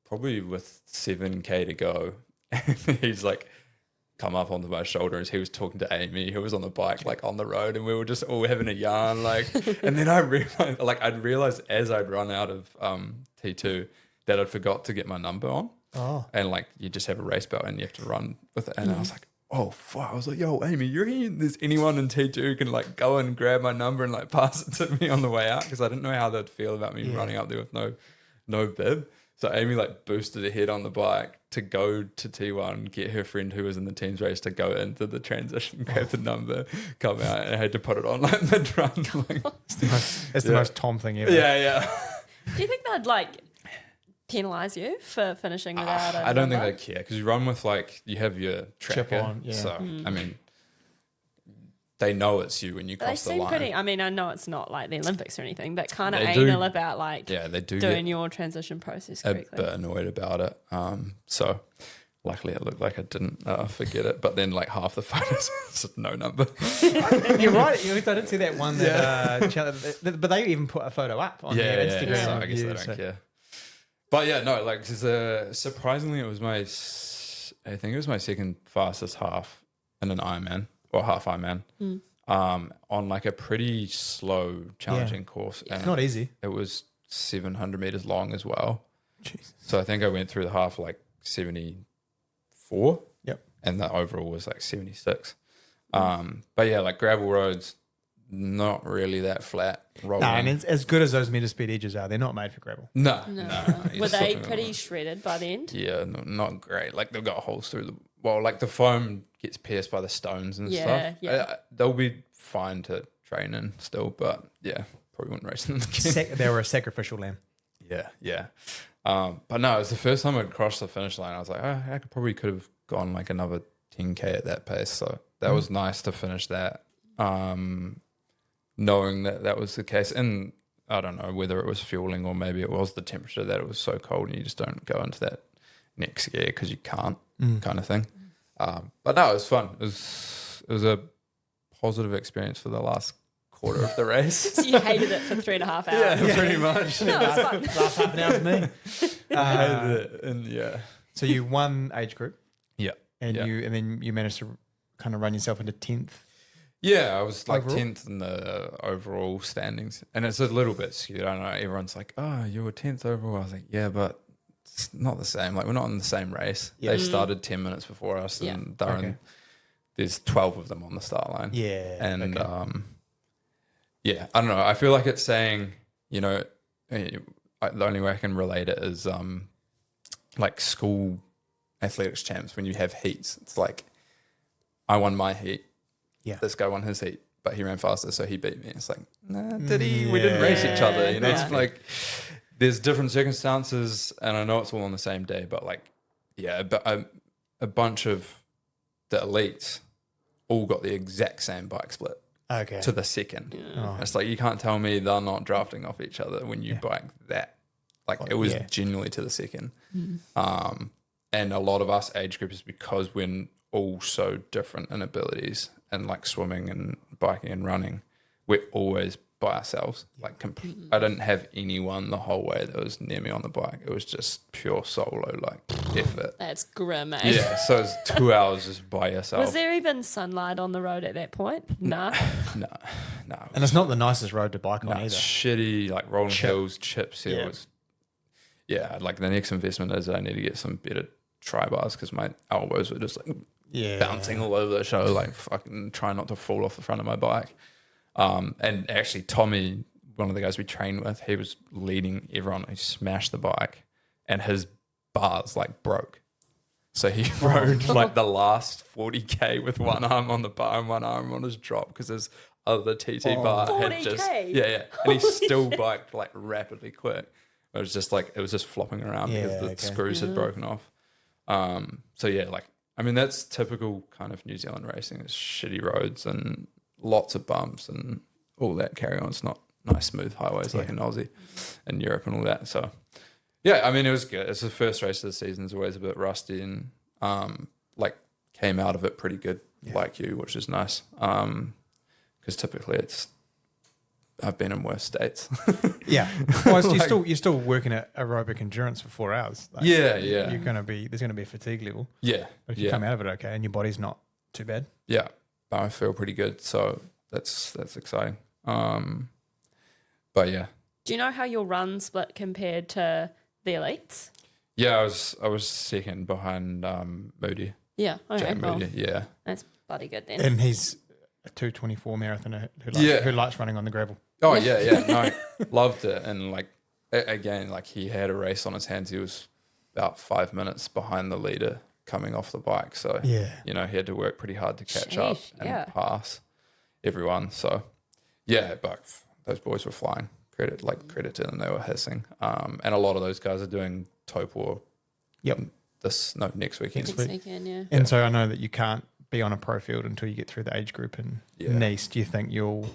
B: probably with 7K to go and he's like come up onto my shoulder as he was talking to Amy, who was on the bike, like on the road, and we were just all having a yarn, like. And then I'd realized as I'd run out of T2 that I'd forgot to get my number on.
A: Oh.
B: And like you just have a race belt and you have to run with it. And I was like, oh fuck! I was like, yo, Amy, you reckon there's anyone in T2 who can like go and grab my number and like pass it to me on the way out? Because I didn't know how they'd feel about me running up there with no bib. So Amy like boosted ahead on the bike to go to T1, get her friend who was in the team's race to go into the transition, grab the number, come out, and I had to put it on like mid-run. Like,
A: It's the most Tom thing ever.
B: yeah.
C: Do you think they'd like penalise you for finishing without a
B: I don't think
C: number?
B: they care because you run with like you have your
A: Chip
B: tracker.
A: on, yeah.
B: So I mean, they know it's you when you
C: They
B: cross the
C: seem
B: line.
C: pretty. I mean, I know it's not like the Olympics or anything, but kind of
B: They do-
C: anal about like
B: Yeah, they do
C: doing
B: get
C: your transition process
B: a
C: correctly.
B: bit annoyed about it. So luckily it looked like I didn't forget it. But then like half the photos was no number.
A: You're right. I didn't see that one but they even put a photo up on their Instagram.
B: So I guess they don't care. But yeah, no, like 'cause, surprisingly, it was I think it was my second fastest half in an Ironman or half Ironman. On like a pretty slow, challenging course.
A: It's not easy.
B: It was 700 meters long as well.
A: Jesus.
B: So I think I went through the half like 74.
A: Yep.
B: And the overall was like 76. But yeah, like gravel roads, not really that flat. Rolling.
A: No, and it's as good as those meter speed edges are. They're not made for gravel.
B: No.
C: Were
B: You're
C: they
B: slipping
C: pretty
B: on it.
C: shredded by the end?
B: Yeah, no, not great. Like they've got holes through like the foam gets pierced by the stones and
C: Yeah,
B: stuff.
C: yeah.
B: They'll be fine to train in still, but yeah, probably wouldn't race them again.
A: They were a sacrificial lamb.
B: Yeah. But no, it was the first time I'd crossed the finish line. I was like, I could have gone like another 10K at that pace. So that was nice to finish that, knowing that was the case. And I don't know whether it was fueling or maybe it was the temperature that it was so cold and you just don't go into that next gear because you can't kind of thing. But no, it was fun. It was a positive experience for the last quarter of the race.
C: So you hated it for 3.5 hours.
B: Yeah, pretty much.
C: No, it's fun.
A: Last half an hour with me.
B: I hated it. And yeah.
A: So you won age group,
B: Yeah.
A: and
B: Yeah.
A: then you managed to kind of run yourself into 10th.
B: Yeah, I was like
A: Overall?
B: 10th in the overall standings. And it's a little bit skewed. I don't know. Everyone's like, oh, you were 10th overall. I was like, yeah, but it's not the same. Like, we're not in the same race.
A: Yeah.
B: They started 10 minutes before us,
C: Yeah.
B: and they're
A: Okay.
B: there's 12 of them on the start line.
A: Yeah.
B: And,
A: okay.
B: yeah, I don't know. I feel like it's saying, you know, the only way I can relate it is like school athletics champs when you have heats. It's like, I won my heat.
A: Yeah.
B: This guy won his heat, but he ran faster, so he beat me. It's like, nah, did he? We didn't race each other. You know,
C: Yeah.
B: it's like there's different circumstances, and I know it's all on the same day, but like, yeah, but a bunch of the elites all got the exact same bike split
A: Okay.
B: to the second.
A: Oh.
B: It's like you can't tell me they're not drafting off each other when you bike that. Like it was genuinely to the second. And a lot of us age groups, because we're all so different in abilities and like swimming and biking and running, we're always by ourselves. Like I didn't have anyone the whole way that was near me on the bike. It was just pure solo like effort.
C: That's grim, eh?
B: Yeah, so it's 2 hours just by yourself.
C: Was there even sunlight on the road at that point? No.
B: No.
A: And it's not the nicest road to bike on
B: No, it's
A: either.
B: shitty, like rolling hills, chips.
A: Yeah.
B: Yeah, like the next investment is I need to get some better tri bars because my elbows were just like bouncing all over the show, like fucking trying not to fall off the front of my bike. And actually, Tommy, one of the guys we trained with, he was leading everyone. He smashed the bike, and his bars like broke. So he rode like the last 40K with one arm on the bar and one arm on his drop because his other TT bar had just
C: 40K?
B: and he still biked like rapidly quick. It was just flopping around because the screws had broken off. So yeah, like I mean that's typical kind of New Zealand racing. It's shitty roads and lots of bumps and all that carry on. It's not nice smooth highways like in Aussie and Europe and all that. So yeah, I mean it was good. It's the first race of the season. It's always a bit rusty and like came out of it pretty good like you, which is nice. Because typically it's I've been in worse states.
A: Yeah. Well, you're still working at aerobic endurance for 4 hours. Like,
B: yeah.
A: There's going to be a fatigue level.
B: Yeah.
A: But if you come out of it okay and your body's not too bad.
B: Yeah. I feel pretty good. So that's exciting. But yeah.
C: Do you know how your run split compared to the elites?
B: Yeah, I was second behind Moody.
C: Yeah. Okay.
B: Jack Moody. Yeah.
C: That's bloody good then.
A: And he's a 2:24 marathoner who likes running on the gravel.
B: Oh yeah. No, loved it. And like again, like he had a race on his hands. He was about 5 minutes behind the leader coming off the bike. So
A: yeah,
B: he had to work pretty hard to catch up and pass everyone. So yeah, but those boys were flying. Credit to them, they were hissing. And a lot of those guys are doing Topor.
A: Yep.
B: Next weekend.
C: Next weekend, yeah.
A: And so I know that you can't be on a pro field until you get through the age group in Nice. Do you think you'll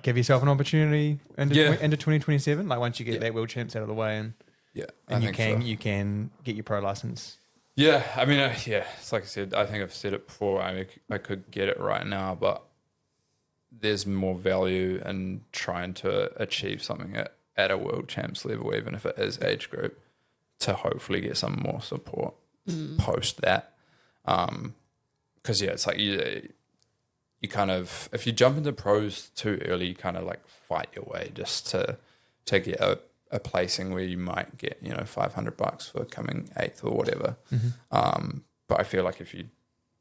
A: give yourself an opportunity into 2027? Like once you get that World Champs out of the way and you can get your pro license.
B: Yeah, I mean, it's like I said, I think I've said it before. I mean, I could get it right now, but there's more value in trying to achieve something at a World Champs level, even if it is age group, to hopefully get some more support post that. Because it's like you kind of, if you jump into pros too early, you kind of like fight your way just to get a placing where you might get $500 for coming 8th or whatever. But I feel like if you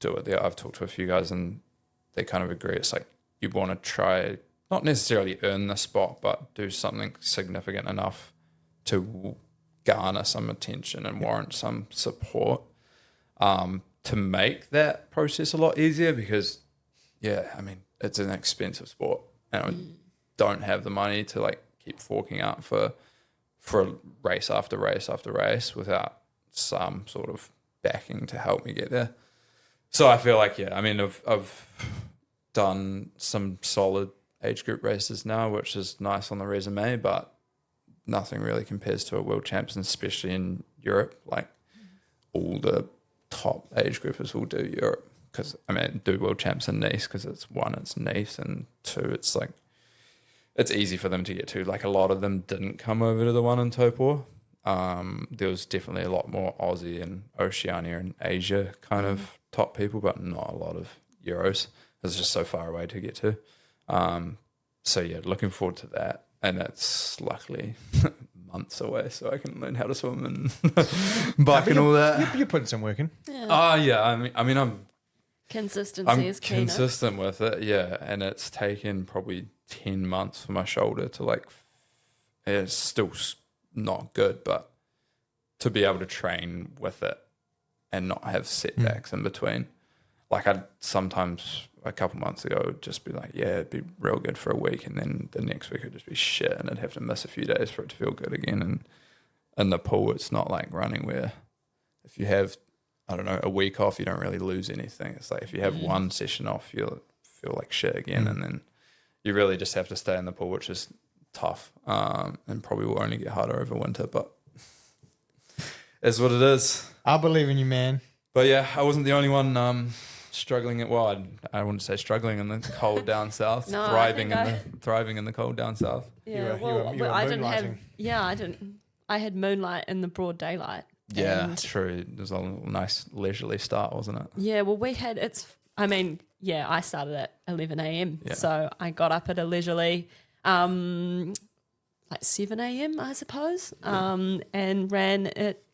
B: do it there, I've talked to a few guys and they kind of agree. It's like you want to try not necessarily earn the spot, but do something significant enough to garner some attention and warrant some support. To make that process a lot easier because, I mean, it's an expensive sport and I don't have the money to keep forking out for race after race after race without some sort of backing to help me get there. So I feel like, I mean, I've done some solid age group races now, which is nice on the resume, but nothing really compares to a World Champs, and especially in Europe. Like all the top age groupers will do Europe because do World Champs in Nice because it's Nice, and two, it's easy for them to get to. Like a lot of them didn't come over to the one in Topor. There was definitely a lot more Aussie and Oceania and Asia kind of top people, but not a lot of Euros. It's just so far away to get to. Looking forward to that. And it's luckily months away, so I can learn how to swim and bike and all that.
A: You're putting some work in.
C: Yeah.
B: I mean, I'm
C: consistency is key.
B: Consistent with it, yeah. And it's taken probably 10 months for my shoulder to it's still not good, but to be able to train with it and not have setbacks in between. Like I'd sometimes a couple months ago would just be like, it'd be real good for a week, and then the next week it'd just be shit, and I'd have to miss a few days for it to feel good again. And in the pool, it's not like running where if you have, a week off, you don't really lose anything. It's like if you have one session off, you'll feel like shit again, and then you really just have to stay in the pool, which is tough, and probably will only get harder over winter, but is what it is.
A: I believe in you, man.
B: But I wasn't the only one struggling I wouldn't say struggling in the cold down south, thriving in the cold down south.
C: Yeah,
A: you were
C: I didn't have.
A: moonlighting.
C: Yeah, I didn't. I had moonlight in the broad daylight.
B: Yeah,
C: and
B: true. It was a nice leisurely start, wasn't it?
C: Yeah, well, we had I started at 11 a.m. So I got up at a leisurely, 7 a.m. I suppose, and ran at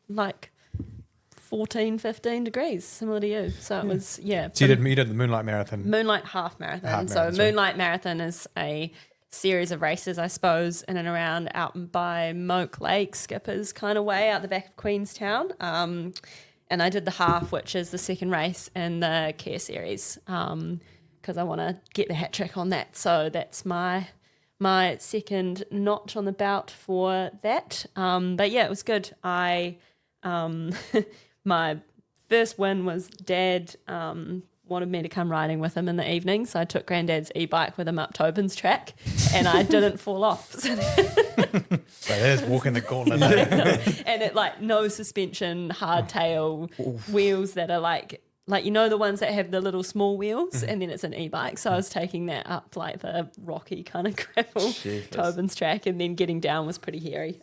C: 14, 15 degrees, similar to you. So it was,
A: So you did the Moonlight Marathon.
C: Moonlight Half Marathon. Moonlight Marathon is a series of races, I suppose, in and around out by Moke Lake, Skippers kind of way, out the back of Queenstown. And I did the half, which is the second race in the Care Series, because I want to get the hat trick on that. So that's my second notch on the belt for that. But yeah, it was good. My first win was Dad wanted me to come riding with him in the evening, so I took Granddad's e-bike with him up Tobin's track, and I didn't fall off. So
A: there's walking the gauntlet.
C: and it no suspension, hardtail wheels that are like, you know, the ones that have the little small wheels, and then it's an e-bike. So I was taking that up like the rocky kind of gravel Tobin's track, and then getting down was pretty hairy.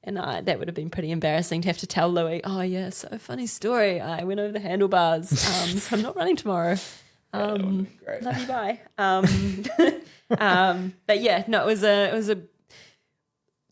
C: And that would have been pretty embarrassing to have to tell Louis, oh yeah, so funny story, I went over the handlebars, so I'm not running tomorrow. Love you, bye. But yeah, no, it was a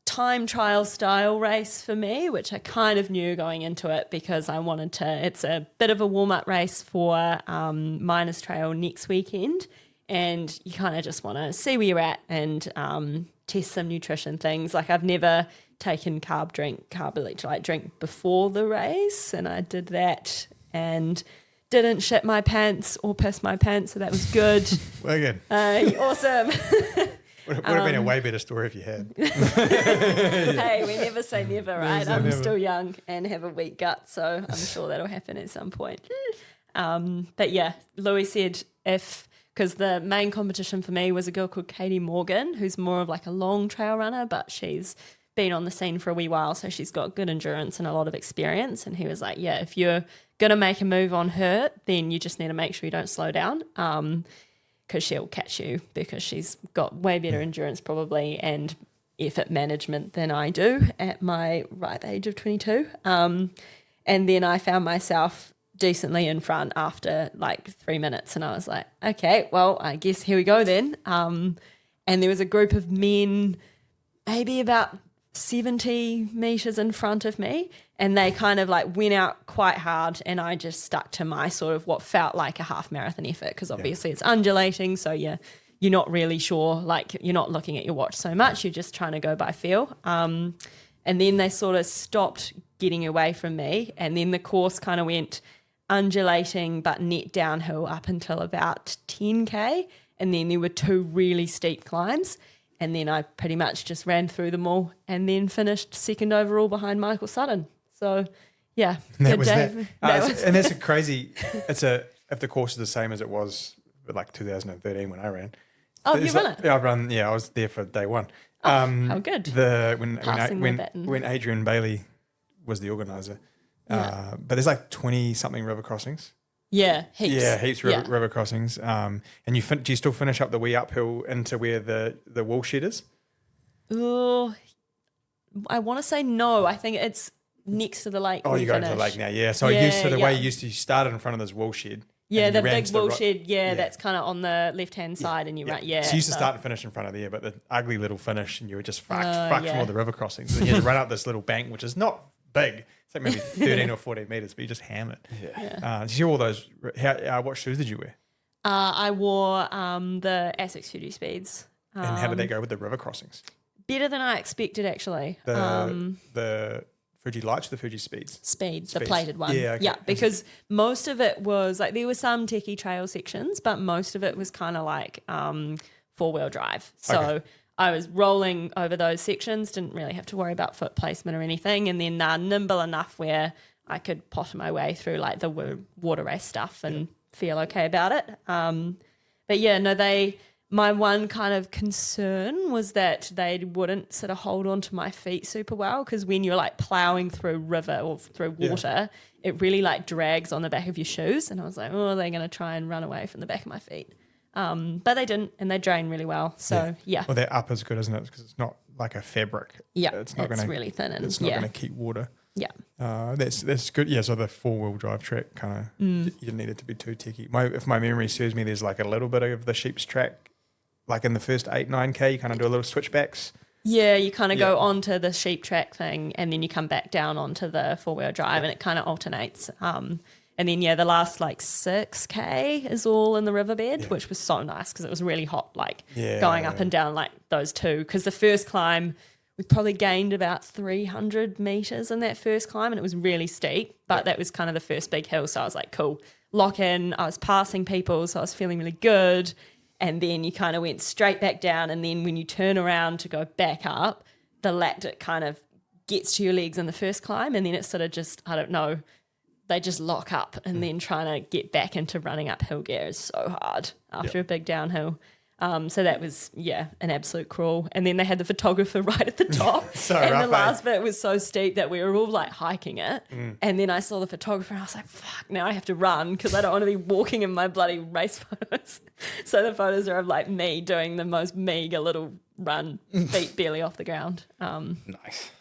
C: time trial style race for me, which I kind of knew going into it, because I wanted to, it's a bit of a warm-up race for Miners Trail next weekend, and you kind of just want to see where you're at and test some nutrition things. Like, I've never taken carb electrolyte drink before the race, and I did that and didn't shit my pants or piss my pants, so that was good.
A: Well, good.
C: Awesome.
A: Would have been a way better story if you had.
C: Hey, we never say never, right? I'm
A: never.
C: still young and have a weak gut, so I'm sure that'll happen at some point. But yeah, Louis said because the main competition for me was a girl called Katie Morgan, who's more of like a long trail runner, but she's been on the scene for a wee while, so she's got good endurance and a lot of experience. And he was like, yeah, if you're going to make a move on her, then you just need to make sure you don't slow down, because she'll catch you, because she's got way better endurance probably and effort management than I do at my ripe age of 22. And then I found myself decently in front after like 3 minutes, and I was like, okay, well, I guess here we go then. And there was a group of men, maybe about 70 meters in front of me, and they kind of like went out quite hard, and I just stuck to my sort of what felt like a half marathon effort, because obviously it's undulating, so you're not really sure, like you're not looking at your watch so much, you're just trying to go by feel. And then they sort of stopped getting away from me, and then the course kind of went undulating but net downhill up until about 10k, and then there were 2 really steep climbs. And then I pretty much just ran through them all, and then finished second overall behind Michael Sutton. So, yeah,
A: and that was
C: day.
A: that. And that's a crazy. If the course is the same as it was like 2013 when I ran.
C: Oh, you run it?
A: Yeah, I run. Yeah, I was there for day one.
C: How good.
A: When Adrian Bailey was the organizer, but there's like 20 something river crossings.
C: Yeah, heaps.
A: Yeah, heaps river crossings. And do you still finish up the wee uphill into where the wool shed is?
C: Oh, I want to say no. I think it's next to the lake.
A: Oh, you go into the lake now, yeah. So way you started in front of this wool shed.
C: Yeah, the big wool shed. Yeah, that's kind of on the left-hand side, and you run. Yeah.
A: So you used to start and finish in front of there, but the ugly little finish, and you were just fucked from all the river crossings. And you had to run up this little bank, which is not big. It's like maybe 13 or 14 meters, but you just ham it. Yeah. Did you all those? What shoes did you wear?
C: I wore the ASICS Fuji Speeds.
A: And how did they go with the river crossings?
C: Better than I expected, actually.
A: The Fuji Lights, the Fuji Speeds?
C: Speeds, the plated one.
A: Yeah, okay.
C: Yeah, because most of it was like, there were some techie trail sections, but most of it was kind of like 4-wheel drive. So I was rolling over those sections, didn't really have to worry about foot placement or anything, and then nimble enough where I could potter my way through like the water race stuff and feel okay about it. But yeah, no, my one kind of concern was that they wouldn't sort of hold on to my feet super well, because when you're like ploughing through river or through water, it really like drags on the back of your shoes, and I was like, oh, they're going to try and run away from the back of my feet. But they didn't, and they drain really well. So yeah.
A: Well, their up is good, isn't it? Because it's not like a fabric.
C: Yeah,
A: it's
C: really thin, and
A: it's not going to keep water.
C: Yeah.
A: That's good. Yeah, so the 4-wheel drive track kind of you didn't need it to be too techy. If my memory serves me, there's like a little bit of the sheep's track, like in the first 8-9k, you kind of do a little switchbacks.
C: Yeah, you kind of go onto the sheep track thing, and then you come back down onto the 4-wheel drive, and it kind of alternates. And then, the last like 6k is all in the riverbed, which was so nice because it was really hot, like going up and down like those two. Because the first climb, we probably gained about 300 meters in that first climb, and it was really steep, but that was kind of the first big hill. So I was like, cool, lock in. I was passing people, so I was feeling really good. And then you kind of went straight back down. And then when you turn around to go back up, the lactic kind of gets to your legs in the first climb, and then it's sort of just, I don't know, they just lock up, and then trying to get back into running uphill gear is so hard after a big downhill. So that was, an absolute crawl. And then they had the photographer right at the top. And
A: rough,
C: the last bit was so steep that we were all like hiking it. And then I saw the photographer and I was like, fuck, now I have to run because I don't want to be walking in my bloody race photos. So the photos are of like me doing the most meager little run, feet barely off the ground.
B: Nice.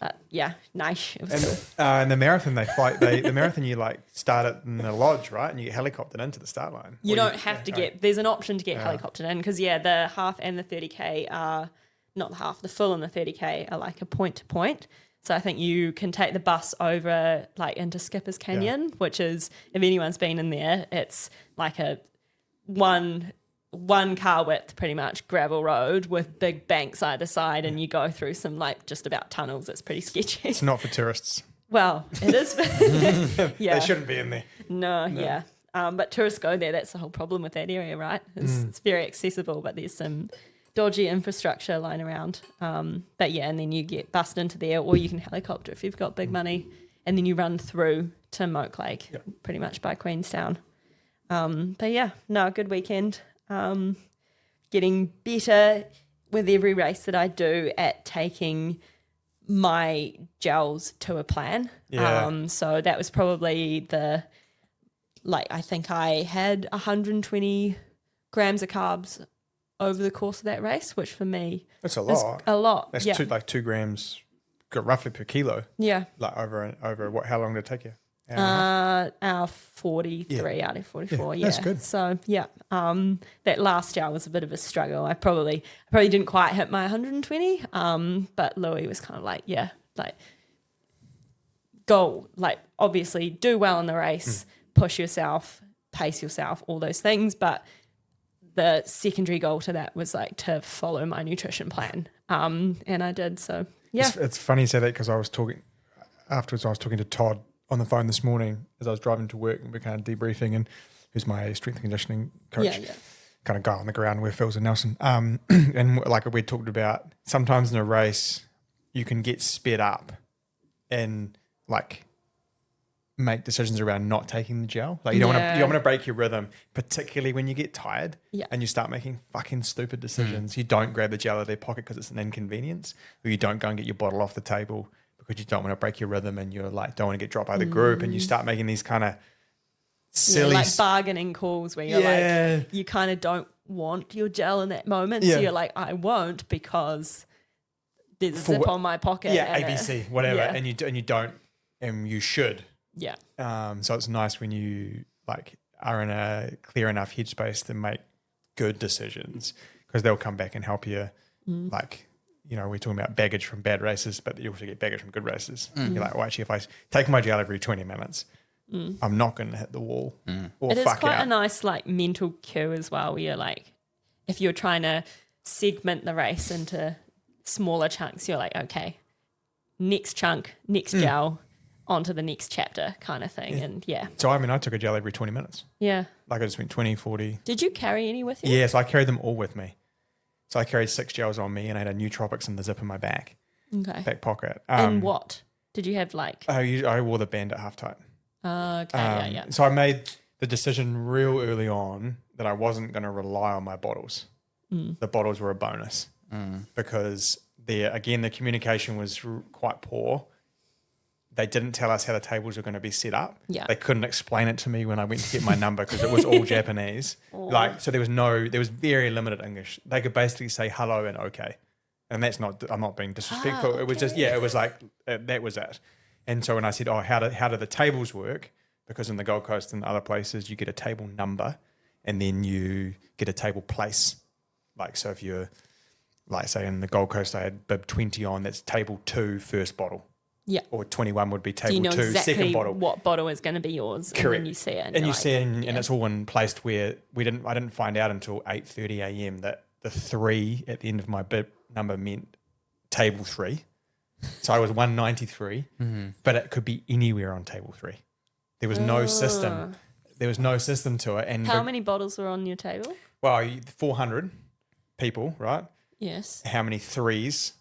C: Nice. It was cool.
A: And the marathon the marathon you like start it in the lodge, right? And you get helicoptered into the start line.
C: You don't have to get, there's an option to get helicoptered in because, the half and the 30K are, not the half, the full and the 30K are like a point to point. So I think you can take the bus over like into Skipper's Canyon, which is, if anyone's been in there, it's like a one car width pretty much gravel road with big banks either side, and you go through some like just about tunnels. It's pretty sketchy.
A: It's not for tourists.
C: Well, it is.
A: They shouldn't be in there.
C: No. But tourists go there. That's the whole problem with that area, right? It's very accessible, but there's some dodgy infrastructure lying around. And then you get bussed into there, or you can helicopter if you've got big money, and then you run through to Moke Lake, pretty much by Queenstown. Good weekend. Getting better with every race that I do at taking my gels to a plan. So that was probably I think I had 120 grams of carbs over the course of that race, which for me
A: that's a lot.
C: Is a lot.
A: That's 2 grams roughly per kilo.
C: Yeah.
A: Like over what, how long did it take you?
C: Hour 43 out of 44.
A: That's good.
C: So that last hour was a bit of a struggle. I probably didn't quite hit my 120. But Louis was kind of like, go, like obviously do well in the race, push yourself, pace yourself, all those things. But the secondary goal to that was like to follow my nutrition plan. And I did. So
A: it's funny you say that because I was talking to Todd on the phone this morning as I was driving to work, and we're kind of debriefing, and who's my strength and conditioning coach, kind of guy on the ground where Phil's and Nelson. And like we talked about, sometimes in a race you can get sped up and like make decisions around not taking the gel. Like you don't want to break your rhythm, particularly when you get tired and you start making fucking stupid decisions. You don't grab the gel out of their pocket because it's an inconvenience, or you don't go and get your bottle off the table because you don't want to break your rhythm, and you're like, don't want to get dropped by the group, and you start making these kind of silly
C: like bargaining calls where you're like, you kind of don't want your gel in that moment. So you're like, I won't because there's a zip on my pocket.
A: ABC, whatever. And you don't, and you should.
C: Yeah.
A: So it's nice when you like are in a clear enough headspace to make good decisions, because they'll come back and help you. Like, we're talking about baggage from bad races, but you also get baggage from good races. You're like, well, actually, if I take my gel every 20 minutes, I'm not going to hit the wall. Or
C: it is quite
A: out.
C: a nice like mental cue as well, where you're like, if you're trying to segment the race into smaller chunks, you're like, okay, next chunk, next gel, on to the next chapter kind of thing. And
A: So, I took a gel every 20 minutes.
C: Yeah.
A: Like I just went 20, 40.
C: Did you carry any with you?
A: Yes, I carried them all with me. So I carried 6 gels on me, and I had a nootropics in the zip in my back pocket.
C: And what? Did you have like?
A: I wore the band at half tight.
C: Okay,
A: So I made the decision real early on that I wasn't going to rely on my bottles. The bottles were a bonus because the communication was quite poor. They didn't tell us how the tables were going to be set up.
C: Yeah.
A: They couldn't explain it to me when I went to get my number because it was all Japanese. So there was very limited English. They could basically say hello and okay. And that's not, I'm not being disrespectful.
C: Okay.
A: It was just, it was like, that was it. And so when I said, how do the tables work? Because in the Gold Coast and other places, you get a table number and then you get a table place. Like, so if you're, like say in the Gold Coast, I had bib 20 on, that's table 2, first bottle.
C: Yeah.
A: Or 21 would be table 2,
C: so you know exactly
A: second bottle.
C: What bottle is going to be yours.
A: Correct.
C: And then you see it.
A: And you see it, and it's all in placed where I didn't find out until 8:30 a.m. that the 3 at the end of my bib number meant table 3. So I was 193, but it could be anywhere on table 3. There was no system. There was no system to it. And
C: how many bottles were on your table?
A: Well, 400 people, right?
C: Yes.
A: How many 3s?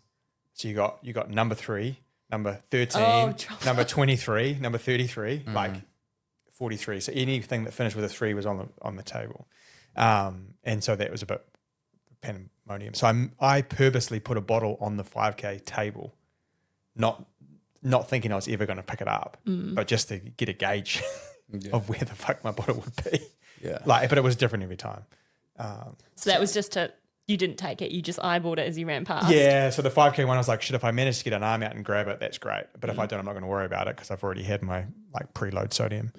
A: So you got number 3, number 13, number 23, number 33, like 43. So anything that finished with a 3 was on the table. And so that was a bit pandemonium. So I purposely put a bottle on the 5K table, not thinking I was ever going to pick it up, but just to get a gauge of where the fuck my bottle would be.
B: Yeah.
A: But it was different every time.
C: So that was just you didn't take it, you just eyeballed it as you ran past.
A: Yeah, so the 5K one, I was like, shit, if I manage to get an arm out and grab it, that's great. But if I don't, I'm not going to worry about it because I've already had my like preload sodium.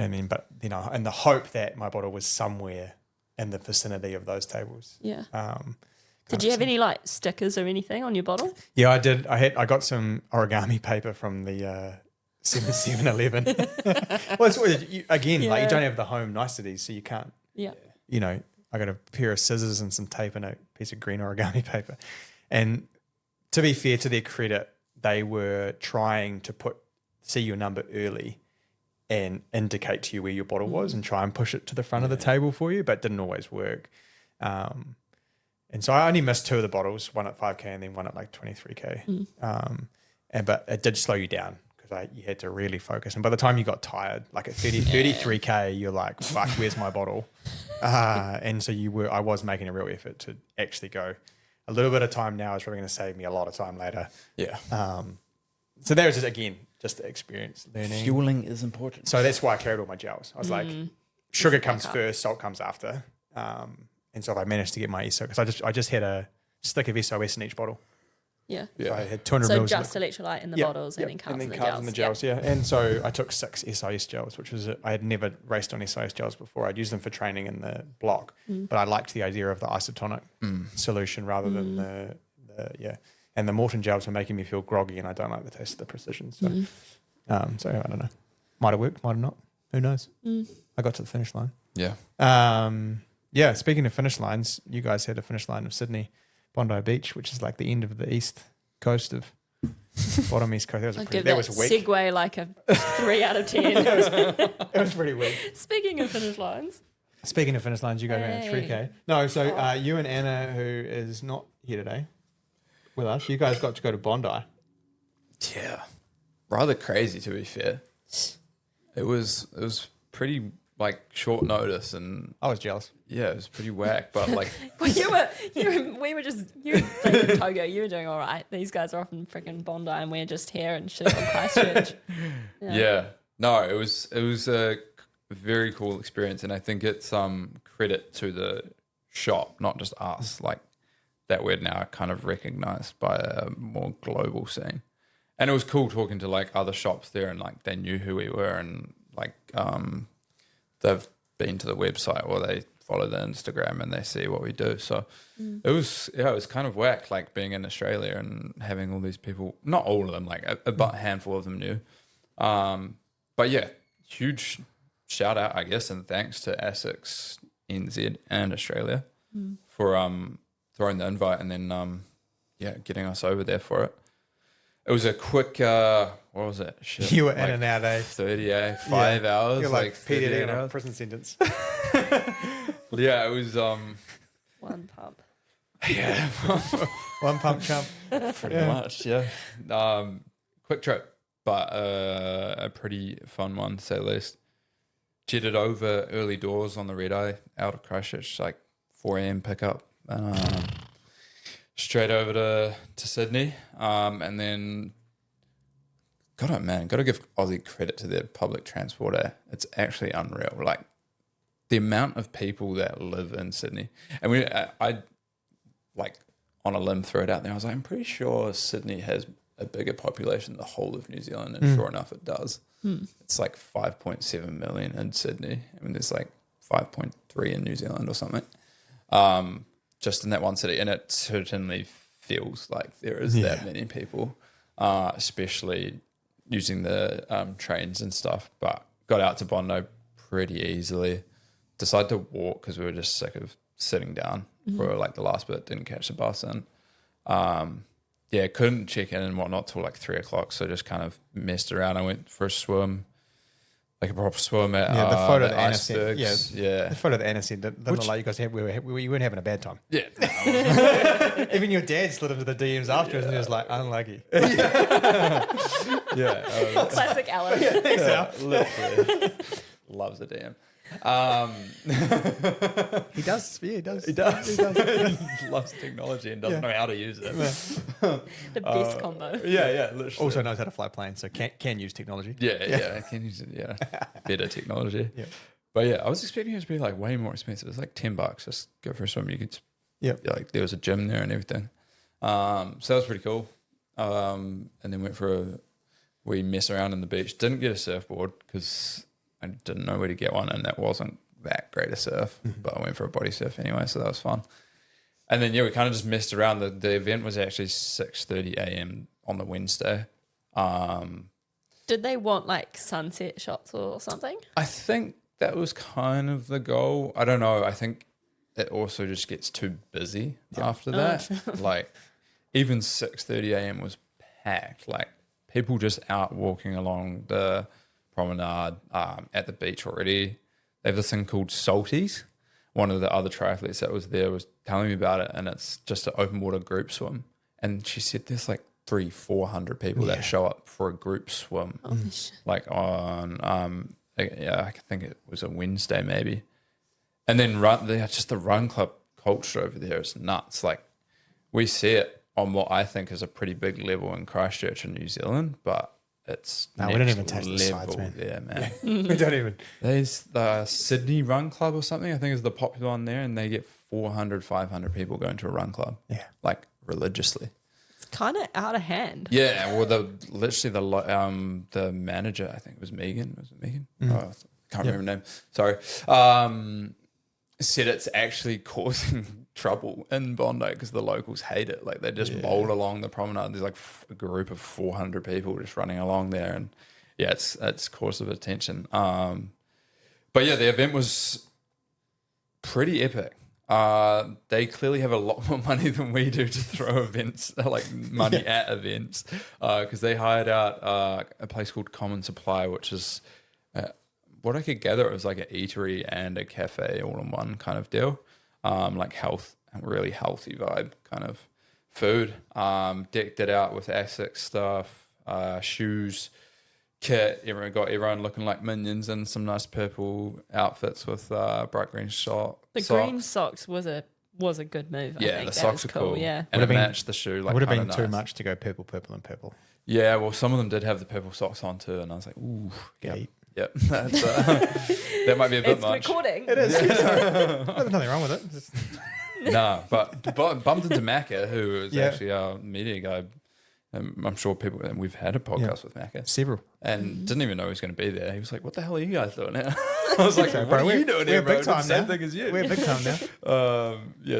A: And then in the hope that my bottle was somewhere in the vicinity of those tables.
C: Yeah. Did you have any like stickers or anything on your bottle?
A: Yeah, I did. I got some origami paper from the 7-Eleven. Well, you don't have the home niceties, so you can't.
C: Yeah.
A: You know, I got a pair of scissors and some tape and a piece of green origami paper. And to be fair, to their credit, they were trying to see your number early and indicate to you where your bottle was and try and push it to the front of the table for you, but it didn't always work. And so I only missed 2 of the bottles, one at 5K and then one at like 23K. But it did slow you down because you had to really focus. And by the time you got tired, like at 33K, you're like, fuck, where's my bottle? And so I was making a real effort to actually go. A little bit of time now is probably going to save me a lot of time later.
B: Yeah.
A: So there was just the experience learning.
B: Fueling is important.
A: So that's why I carried all my gels. I was like, sugar comes first, salt comes after. And so if I managed to get my ESO, because I just had a stick of SOS in each bottle.
C: Yeah.
A: So I had 200
C: So
A: mils.
C: just electrolyte in the bottles and then carbs in the gels.
A: Yeah. And so I took 6 SIS gels, which was I had never raced on SIS gels before. I'd used them for training in the block, but I liked the idea of the isotonic solution rather than the. And the Morton gels were making me feel groggy, and I don't like the taste of the precision. So, so I don't know. Might have worked, might have not. Who knows? I got to the finish line.
B: Yeah.
A: Speaking of finish lines, you guys had a finish line of Sydney, Bondi Beach, which is like the end of the east coast of bottom east coast. That was weak.
C: Segue like a 3 out of 10.
A: It was pretty weak.
C: Speaking of finish lines,
A: you guys ran a 3K. No, so you and Anna, who is not here today with us, you guys got to go to Bondi.
B: Yeah. Rather crazy, to be fair. It was pretty like short notice, and
A: I was jealous.
B: Yeah, it was pretty whack, but like
C: well, you were Togo, you were doing all right. These guys are off in freaking Bondi, and we're just here and shit on Christchurch.
B: Yeah. No, it was a very cool experience, and I think it's credit to the shop, not just us, like that we're now kind of recognized by a more global scene. And it was cool talking to like other shops there, and like they knew who we were, and like they've been to the website or they follow the Instagram and they see what we do. So it was kind of whack, like being in Australia and having all these people, not all of them, like a handful of them knew. But yeah, huge shout out, I guess, and thanks to ASICS NZ and Australia for throwing the invite and then getting us over there for it. It was a quick, what was it? Shit,
A: you were in and out,
B: 30, 5 hours.
A: You're like PDD in a
B: hours.
A: prison sentence.
B: Yeah, it was...
C: one pump.
B: Yeah.
A: One pump chump.
B: Pretty much, yeah. Quick trip, but a pretty fun one, to say the least. Jetted over early doors on the red eye out of Christchurch, like 4 a.m. pickup. Straight over to Sydney, and then got to give Aussie credit to their public transport. It's actually unreal. Like the amount of people that live in Sydney, and I like on a limb throw it out there. I was like, I'm pretty sure Sydney has a bigger population than the whole of New Zealand, and sure enough, it does. It's like 5.7 million in Sydney. I mean, there's like 5.3 in New Zealand or something. Just in that one city, and it certainly feels like there is that many people, especially using the trains and stuff. But got out to Bondi pretty easily. Decided to walk because we were just sick of sitting down for like the last bit. Didn't catch the bus in. Couldn't check in and whatnot till like 3 o'clock. So just kind of messed around. I went for a swim. Like a proper swim at
A: the photo that Anna
B: icebergs.
A: The photo that Anna sent didn't look like you guys you weren't having a bad time.
B: Yeah.
A: Even your dad slid into the DMs afterwards and he was like, unlucky.
C: Classic Alan.
A: Thanks, Al.
B: Literally. loves a DM.
A: He does. Yeah, he does.
B: He does. He loves technology and doesn't know how to use it.
C: The best combo.
B: Yeah, literally.
A: Also knows how to fly planes, so can use technology.
B: Yeah, can use it. Yeah, better technology.
A: Yeah.
B: But yeah, I was expecting it to be like way more expensive. It's like $10. Just go for a swim. You could.
A: Yeah.
B: Like there was a gym there and everything. So that was pretty cool. And then went for a wee mess around in the beach. Didn't get a surfboard because I didn't know where to get one, and that wasn't that great a surf. But I went for a body surf anyway, so that was fun. And then we kind of just messed around. The event was actually 6:30 a.m. on the Wednesday.
C: Did they want like sunset shots or something?
B: I think that was kind of the goal. I don't know. I think it also just gets too busy after that. Like even 6:30 a.m. was packed. Like people just out walking along the promenade at the beach already. They have this thing called Salties. One of the other triathletes that was there was telling me about it, and it's just an open water group swim. And she said there's like 300-400 people that show up for a group swim. Like on I think it was a Wednesday maybe. And then just the run club culture over there is nuts. Like we see it on what I think is a pretty big level in Christchurch in New Zealand, but it's
A: we don't even touch the sides, man.
B: There, man.
A: We don't even.
B: There's the Sydney Run Club or something, I think is the popular one there, and they get 400, 500 people going to a run club.
A: Yeah.
B: Like religiously.
C: It's kind of out of hand.
B: Yeah, well, the manager, I think it was Megan. Was it Megan? Oh, I can't remember her name. Sorry. Said it's actually causing trouble in Bondi because the locals hate it. Like they just bowl along the promenade. There's like a group of 400 people just running along there, and yeah, it's cause of attention. But yeah, the event was pretty epic. They clearly have a lot more money than we do to throw events, like money at events, because they hired out a place called Common Supply, which is what I could gather, it was like an eatery and a cafe all in one kind of deal, like really healthy vibe kind of food. Decked it out with ASICS stuff, shoes, kit. Everyone looking like minions in some nice purple outfits with bright green socks.
C: The green socks was a good move. I think.
B: The socks were cool.
C: Yeah,
B: and it matched the shoe. Like
A: would have been too
B: nice.
A: much to go purple, and purple.
B: Yeah, well, some of them did have the purple socks on too, and I was like, ooh, yep. That's, that might be a bit
C: it's
B: much.
C: recording.
A: It is. There's nothing wrong with it. Just...
B: No, but bumped into Macca, who is actually our media guy. I'm sure we've had a podcast with Macca.
A: Several.
B: And didn't even know he was going to be there. He was like, what the hell are you guys doing here? I was like, what are you doing here, bro?
A: Big time
B: Same
A: now.
B: thing as you.
A: We're big time now.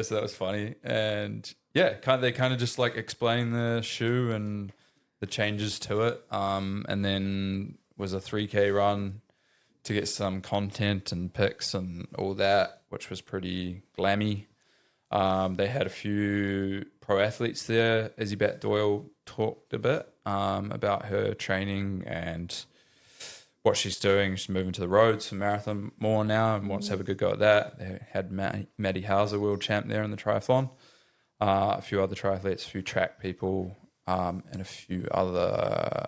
B: So that was funny. And yeah, they kind of just like explain the shoe and the changes to it. And then was a 3K run to get some content and pics and all that, which was pretty glammy. They had a few pro athletes there. Izzy Bat Doyle talked a bit about her training and what she's doing. She's moving to the roads for marathon more now and wants to have a good go at that. They had Maddie Hauser, world champ, there in the triathlon. A few other triathletes, a few track people, and a few other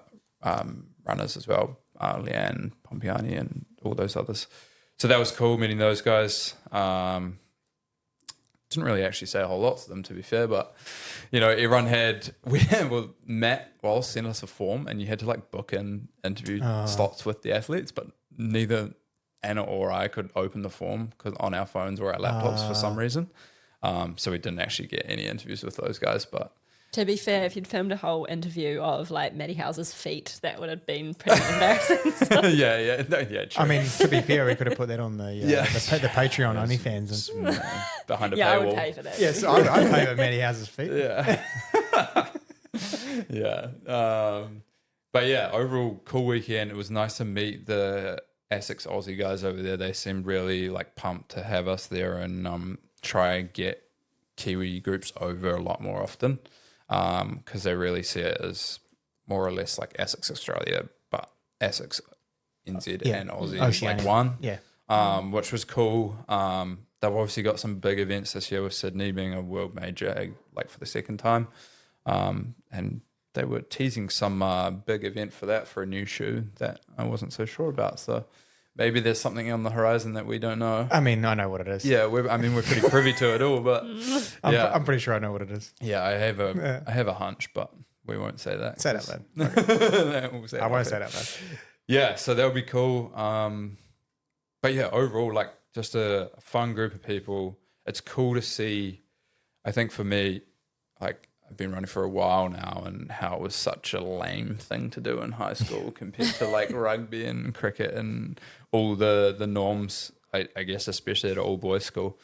B: runners as well. Leanne Pompiani and all those others. So that was cool meeting those guys. Didn't really actually say a whole lot to them, to be fair, but everyone had Matt Walsh sent us a form and you had to like book in interview slots with the athletes, but neither Anna or I could open the form because on our phones or our laptops for some reason. So we didn't actually get any interviews with those guys, but
C: to be fair, if you'd filmed a whole interview of like Maddie Hauser's feet, that would have been pretty embarrassing. So.
B: Yeah, true.
A: I mean, to be fair, we could have put that on the Patreon OnlyFans and
B: behind a
C: yeah,
B: paywall.
C: I would pay for that.
A: Yes, I'd pay for Maddie Hauser's feet.
B: Yeah, yeah. But yeah, overall cool weekend. It was nice to meet the ASICS Aussie guys over there. They seemed really like pumped to have us there and try and get Kiwi groups over a lot more often. Because they really see it as more or less like ASICS Australia, but ASICS NZ and Aussie is like one.
A: Yeah.
B: Which was cool. They've obviously got some big events this year with Sydney being a world major, like for the second time. And they were teasing some big event for that for a new shoe that I wasn't so sure about. So maybe there's something on the horizon that we don't know.
A: I mean, I know what it is.
B: Yeah, we're pretty privy to it all, but
A: I'm pretty sure I know what it is.
B: yeah, I have a hunch, but we won't say that.
A: Say that loud.
B: Okay.
A: I won't say that loud.
B: Yeah, so that would be cool. But yeah, overall, like just a fun group of people. It's cool to see. I think for me, like I've been running for a while now, and how it was such a lame thing to do in high school compared to like rugby and cricket and all the norms. I guess especially at all boys school,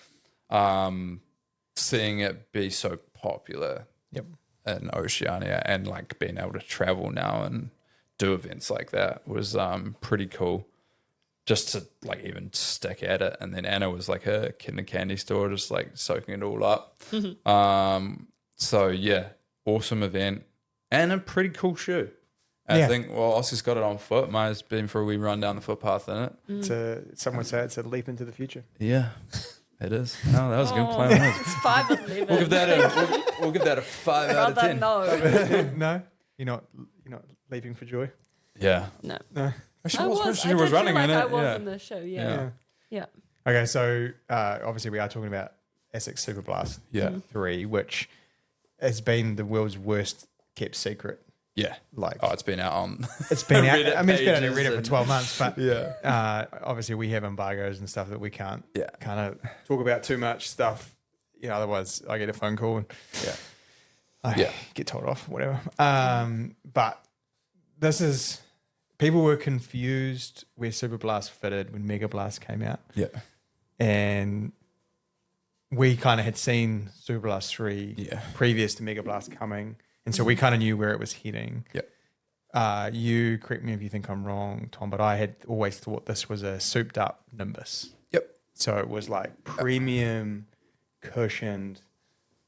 B: seeing it be so popular in Oceania and like being able to travel now and do events like that was pretty cool. Just to like even stick at it. And then Anna was like a kid in a candy store, just like soaking it all up. So yeah, awesome event and a pretty cool shoe. And I think, well, Oska's got it on foot. Maia's been for a wee run down the footpath in it.
A: Some would say it's a leap into the future.
B: Yeah, it is. No, that was a good plan.
C: It's 5 of 11.
B: We'll give that a 5 out of 10.
C: No.
A: No, you're not leaping for joy.
B: Yeah.
C: No.
B: She
C: I
B: was
C: did
B: running
C: feel like
B: in it.
C: I was in the show, yeah.
A: Okay, so obviously we are talking about ASICS Superblast 3, which has been the world's worst kept secret.
B: Yeah.
A: Like,
B: it's been out on.
A: It's been out.
B: Reddit
A: I mean, it's been out on
B: pages
A: Reddit for 12 months, but
B: Yeah.
A: obviously we have embargoes and stuff that we can't
B: Yeah.
A: kind of talk about too much stuff. You know, otherwise I get a phone call and I get told off, whatever. But this is. People were confused where Superblast fitted when Megablast came out.
B: Yeah.
A: And we kind of had seen Superblast 3
B: Yeah.
A: previous to Megablast coming. And so we kind of knew where it was heading.
B: Yeah.
A: You correct me if you think I'm wrong, Tom, but I had always thought this was a souped up Nimbus.
B: Yep.
A: So it was like premium, cushioned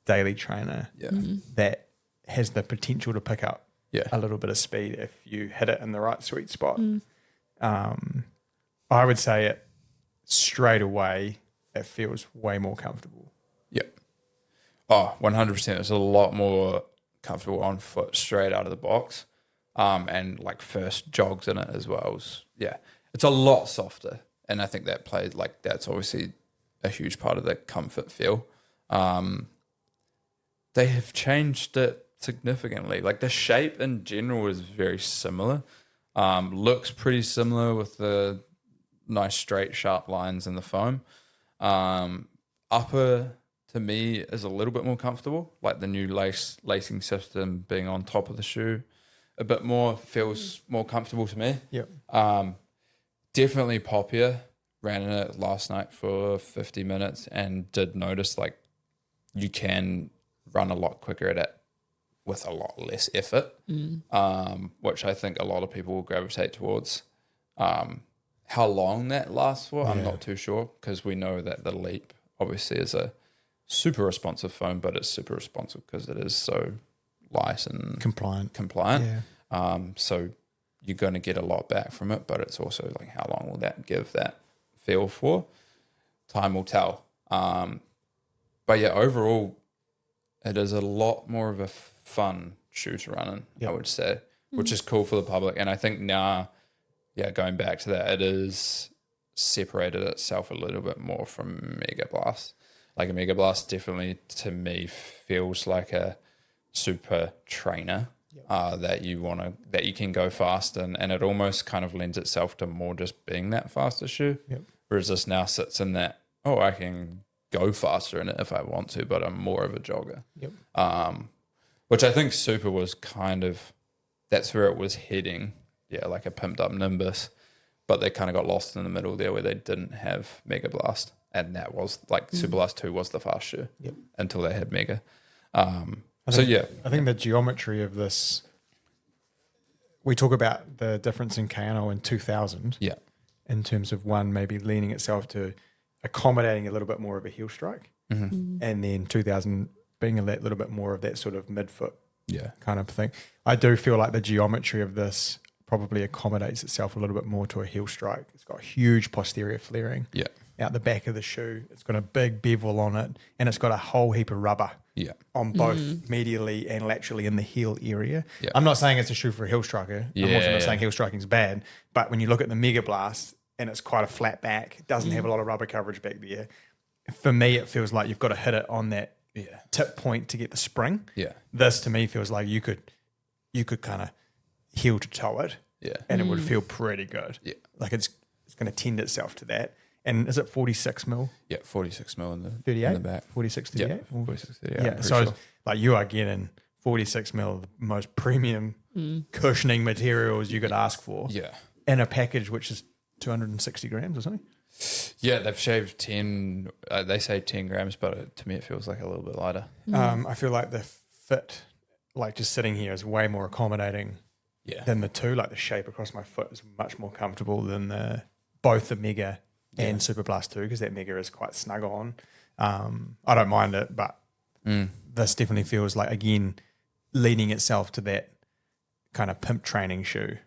A: daily trainer that has the potential to pick up a little bit of speed if you hit it in the right sweet spot. I would say it straight away, it feels way more comfortable.
B: Yep. Oh, 100%. It's a lot more comfortable on foot straight out of the box. And like first jogs in it as well. It's a lot softer. And I think that plays like that's obviously a huge part of the comfort feel. They have changed it significantly. Like the shape in general is very similar. Looks pretty similar with the nice straight sharp lines in the foam. Upper to me is a little bit more comfortable, like the new lacing system being on top of the shoe a bit more feels more comfortable to me. Definitely poppier. Ran in it last night for 50 minutes and did notice like you can run a lot quicker at it with a lot less effort, which I think a lot of people will gravitate towards. How long that lasts for, I'm not too sure, because we know that the Leap obviously is a super responsive foam, but it's super responsive because it is so light and compliant. So you're going to get a lot back from it, but it's also like how long will that give that feel for? Time will tell. But yeah, overall, it is a lot more of a fun shoe to run in, I would say, which is cool for the public. And I think now, going back to that, it is separated itself a little bit more from Megablast. Like a Megablast definitely, to me, feels like a super trainer that you can go fast in, and it almost kind of lends itself to more just being that faster shoe. Whereas this now sits in that, I can go faster in it if I want to, but I'm more of a jogger. Which I think Super was kind of, that's where it was heading. Like a pimped up Nimbus, but they kind of got lost in the middle there where they didn't have Megablast, and that was like Superblast 2 was the fast shoe until they had Mega. I think
A: the geometry of this, we talk about the difference in Kayano in 2000 in terms of one maybe leaning itself to accommodating a little bit more of a heel strike, and then 2000 being a little bit more of that sort of midfoot kind of thing. I do feel like the geometry of this probably accommodates itself a little bit more to a heel strike. It's got huge posterior flaring out the back of the shoe. It's got a big bevel on it, and it's got a whole heap of rubber on both medially and laterally in the heel area. I'm not saying it's a shoe for a heel striker. I'm also not saying heel striking is bad, but when you look at the Megablast, and it's quite a flat back. It doesn't have a lot of rubber coverage back there. For me, it feels like you've got to hit it on that tip point to get the spring.
B: Yeah.
A: This to me feels like you could kind of heel to toe it.
B: Yeah.
A: And it would feel pretty good.
B: Yeah.
A: Like it's going to tend itself to that. And is it 46 mil?
B: Yeah, 46 mil in the
A: 38?
B: in the back.
A: 46, 38?
B: Yeah, 46, 38.
A: Yeah. So like you are getting 46 mil, the most premium cushioning materials you could ask for.
B: Yeah.
A: In a package which is 260 grams or something.
B: Yeah, they've shaved 10, they say 10 grams, but to me it feels like a little bit lighter.
A: I feel like the fit, like just sitting here, is way more accommodating than the two. Like the shape across my foot is much more comfortable than both the Mega and Superblast 2, because that Mega is quite snug on. I don't mind it, but this definitely feels like, again, leading itself to that kind of pimp training shoe.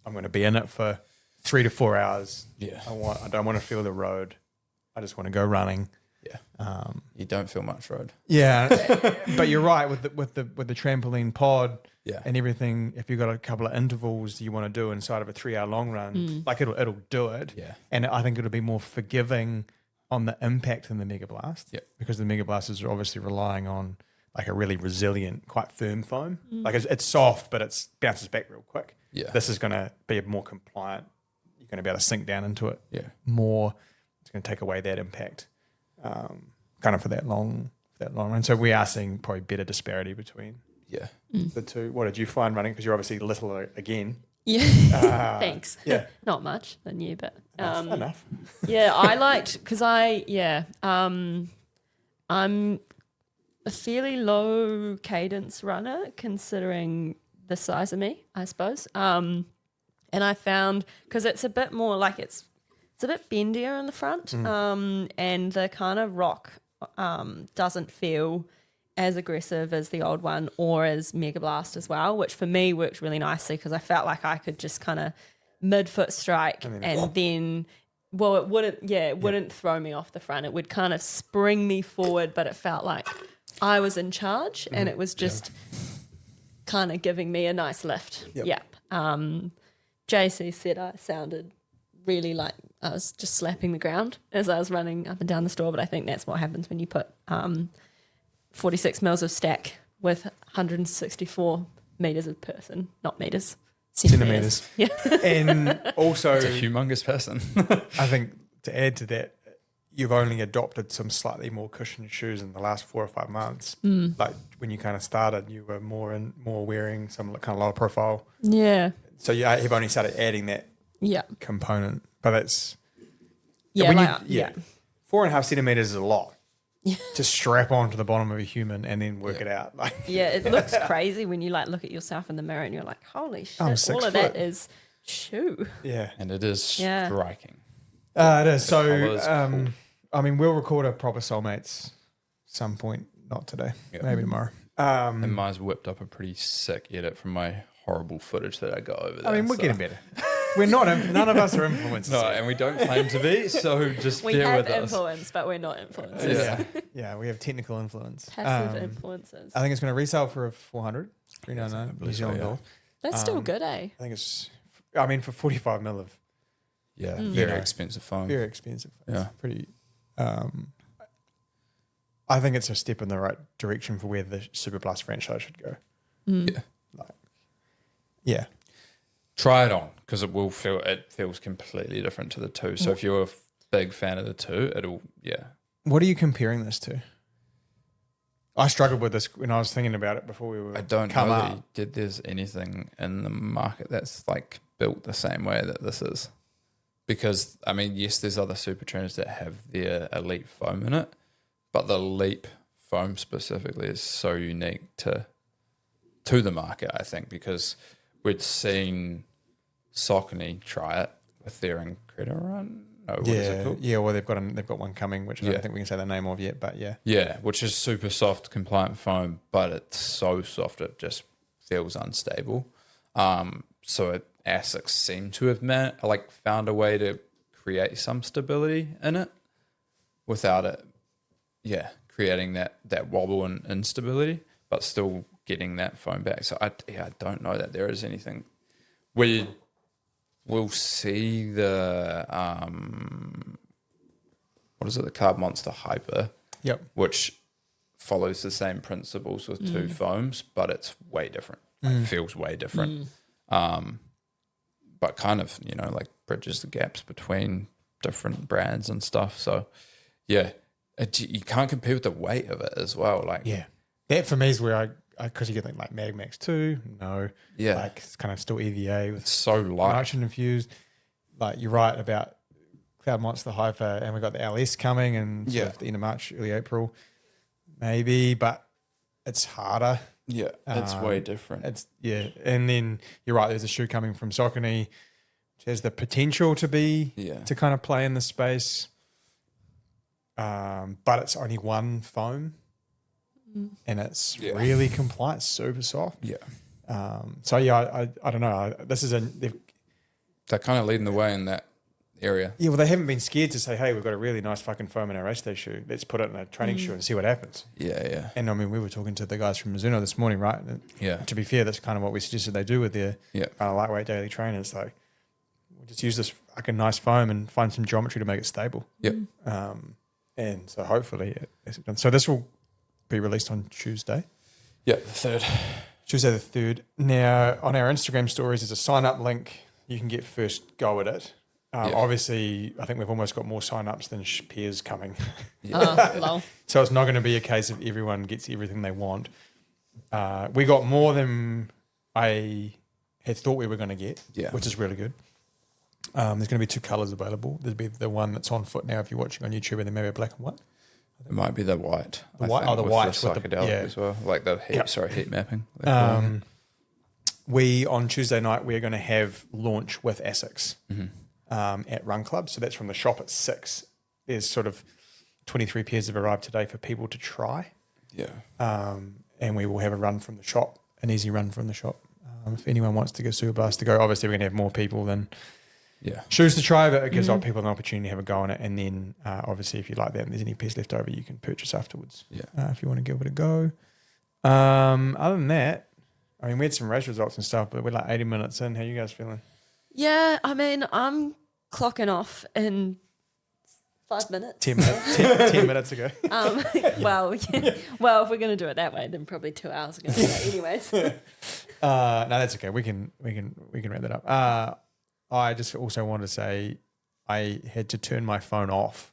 A: I'm going to be in it for 3 to 4 hours. Yeah, I don't want to feel the road. I just want to go running. Yeah,
B: you don't feel much road.
A: Yeah, but you're right with the trampoline pod.
B: Yeah,
A: and everything. If you've got a couple of intervals you want to do inside of a 3 hour long run, like it'll do it. Yeah, and I think it'll be more forgiving on the impact than the Megablast. Yeah, because the Megablast is obviously relying on like a really resilient, quite firm foam. Like it's soft, but it bounces back real quick. Yeah, this is going to be more compliant. You're going to be able to sink down into it. Yeah, more. It's going to take away that impact, kind of for that long run. So we are seeing probably better disparity between the two. What did you find running? Because you're obviously little again.
C: Yeah, thanks.
A: Yeah,
C: not much than you, but
A: enough.
C: Yeah, I liked because I'm a fairly low cadence runner considering the size of me, I suppose. And I found because it's a bit more like it's a bit bendier in the front, and the kind of rock doesn't feel as aggressive as the old one or as Megablast as well, which for me worked really nicely because I felt like I could just kind of mid-foot strike and then, well, it wouldn't throw me off the front. It would kind of spring me forward, but it felt like I was in charge and it was just kind of giving me a nice lift. Yep. JC said I sounded really like I was just slapping the ground as I was running up and down the store, but I think that's what happens when you put 46 mils of stack with 164 meters of person, not meters, centimeters. Yeah.
A: And also,
B: it's a humongous person.
A: I think to add to that, you've only adopted some slightly more cushioned shoes in the last 4 or 5 months. Like when you kind of started, you were more wearing some kind of lower profile.
C: Yeah. So
A: you've only started adding that component, but it's 4.5 centimeters is a lot. To strap onto the bottom of a human and then work it out. Like
C: it looks crazy when you like look at yourself in the mirror and you're like, holy shit, all of that is shoe. Yeah.
B: And it is striking.
A: It is. So, cool. I mean, we'll record a proper Soulmates some point, not today, maybe tomorrow.
B: And Maia's whipped up a pretty sick edit from my horrible footage that I got over there.
A: I mean, we're getting better. We're not. None of us are influencers.
B: No, and we don't claim to be. So just bear with us.
C: We have influence, but we're not influencers.
A: Yeah, we have technical influence.
C: Passive influencers.
A: I think it's going to resell for a 400, 399 New Zealand dollar.
C: That's still good, eh?
A: I think it's. I mean, for 45 mil of.
B: Yeah, very expensive phone.
A: Very expensive. Yeah, pretty. I think it's a step in the right direction for where the Superblast franchise should go. Yeah.
B: Try it on because it feels completely different to the two. So if you're a big fan of the two,
A: What are you comparing this to? I struggled with this when I was thinking about it before we were.
B: I don't know that there's anything in the market that's like built the same way that this is. Because I mean, yes, there's other super trainers that have their elite foam in it, but the Leap foam specifically is so unique to the market, I think, because we'd seen Saucony try it with their Incredible. No, what is it called?
A: Yeah, well, they've got one coming, which I don't think we can say the name of yet, but yeah.
B: Yeah, which is super soft, compliant foam, but it's so soft it just feels unstable. So ASICS seem to have found a way to create some stability in it without it, creating that wobble and instability, but still getting that foam back. So I don't know that there is anything. we'll see the what is it? The Carb Monster Hyper.
A: Yep.
B: Which follows the same principles with two foams, but it's way different. It feels way different. But kind of, like bridges the gaps between different brands and stuff. So, yeah, you can't compare with the weight of it as well. Like,
A: yeah, that for me is where I because you get like Mag Max 2, no,
B: yeah,
A: like it's kind of still EVA with
B: it's so light,
A: nitrogen infused. Like you're right about Cloud Monster Hyper, and we got the LS coming, and sort of the end of March, early April, maybe, but it's harder.
B: Yeah, it's way different.
A: And then you're right. There's a shoe coming from Saucony, which has the potential to be to kind of play in the space, but it's only one foam, and it's really compliant, super soft.
B: Yeah.
A: So I don't know. This is
B: they're kind of leading the way in that area.
A: Yeah, well, they haven't been scared to say, hey, we've got a really nice fucking foam in our race day shoe. Let's put it in a training shoe and see what happens.
B: Yeah, yeah.
A: And I mean, we were talking to the guys from Mizuno this morning, right? And to be fair, that's kind of what we suggested they do with their kind of lightweight daily trainers. Like, we'll just use this fucking nice foam and find some geometry to make it stable.
B: Yep.
A: And so hopefully, so this will be released on Tuesday.
B: Yeah, the 3rd.
A: Tuesday the 3rd. Now, on our Instagram stories, there's a sign-up link. You can get first go at it. Obviously, I think we've almost got more sign-ups than pairs coming. So it's not going to be a case of everyone gets everything they want. We got more than I had thought we were going to get, which is really good. There's going to be 2 colours available. There'll be the one that's on foot now if you're watching on YouTube, and then maybe a black and white.
B: It might be the white.
A: The white, the white.
B: The psychedelic as well. Like the heat mapping.
A: We, on Tuesday night, we're going to have launch with ASICS. At Run Club. So that's from the shop at 6. There's sort of 23 pairs have arrived today for people to try.
B: Yeah.
A: And we will have a run from the shop, an easy run from the shop. If anyone wants to give Superblast to go, obviously we're going to have more people than shoes to try, but it gives people an opportunity to have a go on it. And then obviously if you like that and there's any pairs left over, you can purchase afterwards if you want to give it a go. Other than that, I mean, we had some race results and stuff, but we're like 80 minutes in. How are you guys feeling?
C: Yeah, I mean, I'm clocking off in 5 minutes.
A: 10 minutes. 10 minutes ago.
C: Well, if we're going to do it that way, then probably 2 hours ago. Anyways.
A: No, that's okay. We can wrap that up. I just also want to say I had to turn my phone off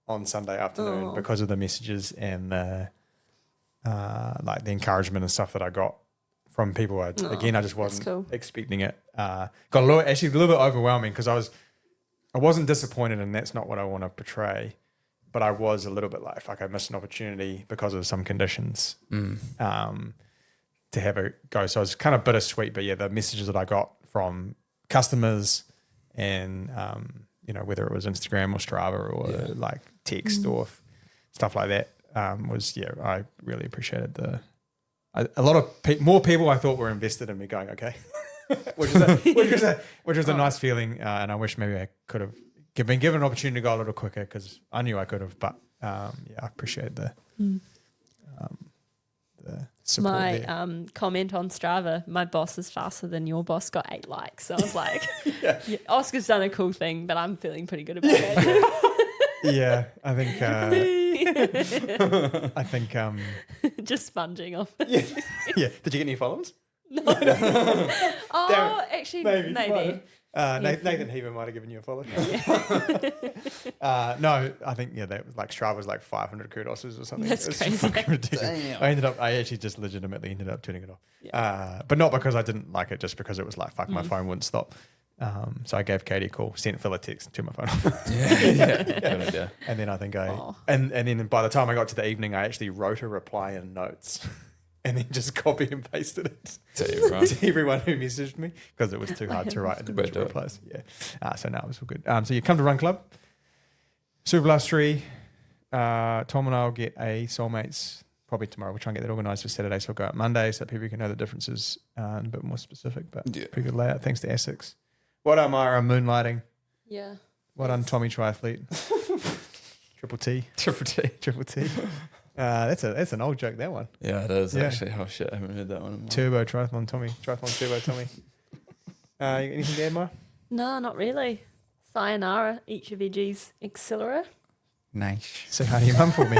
A: on Sunday afternoon because of the messages and like the encouragement and stuff that I got from people. I just wasn't expecting it. Got a little bit overwhelming because I wasn't disappointed, and that's not what I want to portray. But I was a little bit like, fuck, I missed an opportunity because of some conditions to have a go. So it was kind of bittersweet. But yeah, the messages that I got from customers and whether it was Instagram or Strava or like text or stuff like that was I really appreciated a lot of more people I thought were invested in me going, okay. which was a nice feeling, and I wish maybe I could have been given an opportunity to go a little quicker because I knew I could have. But I appreciate the support.
C: My comment on Strava: my boss is faster than your boss. Got 8 likes. So I was like, Oscar's done a cool thing, but I'm feeling pretty good about it.
A: Yeah, I think.
C: Just sponging off.
A: Yeah. Did you get any followers?
C: No. Actually, maybe.
A: Nathan Heaver might have given you a follow. No, I think that was like Strava was like 500 kudos or something.
C: That's crazy.
A: Fucking ridiculous. I actually just legitimately ended up turning it off. But not because I didn't like it, just because it was like fuck, my phone wouldn't stop. So I gave Katie a call, sent Phil a text, turned my phone off. And then I think and then by the time I got to the evening, I actually wrote a reply in notes. And then just copy and pasted it to everyone who messaged me because it was too hard to write individual replies. Yeah. So now it was all good. So you come to Run Club, Superblast 3. Tom and I will get a Soulmates probably tomorrow. We'll try and get that organised for Saturday, so we'll go out Monday so people can know the differences and a bit more specific. But pretty good layout. Thanks to ASICS. Well done, Maia, on moonlighting.
C: Yeah.
A: Well done, Tommy Triathlete. Triple T. That's an old joke, that one.
B: Yeah, it is actually. Oh shit, I haven't heard that one.
A: Turbo Triathlon Tommy. Triathlon Turbo Tommy. Anything to add, Maia?
C: No, not really. Sayonara, each of Iggy's Accelera.
B: Nice.
A: Say hi to your mum for me.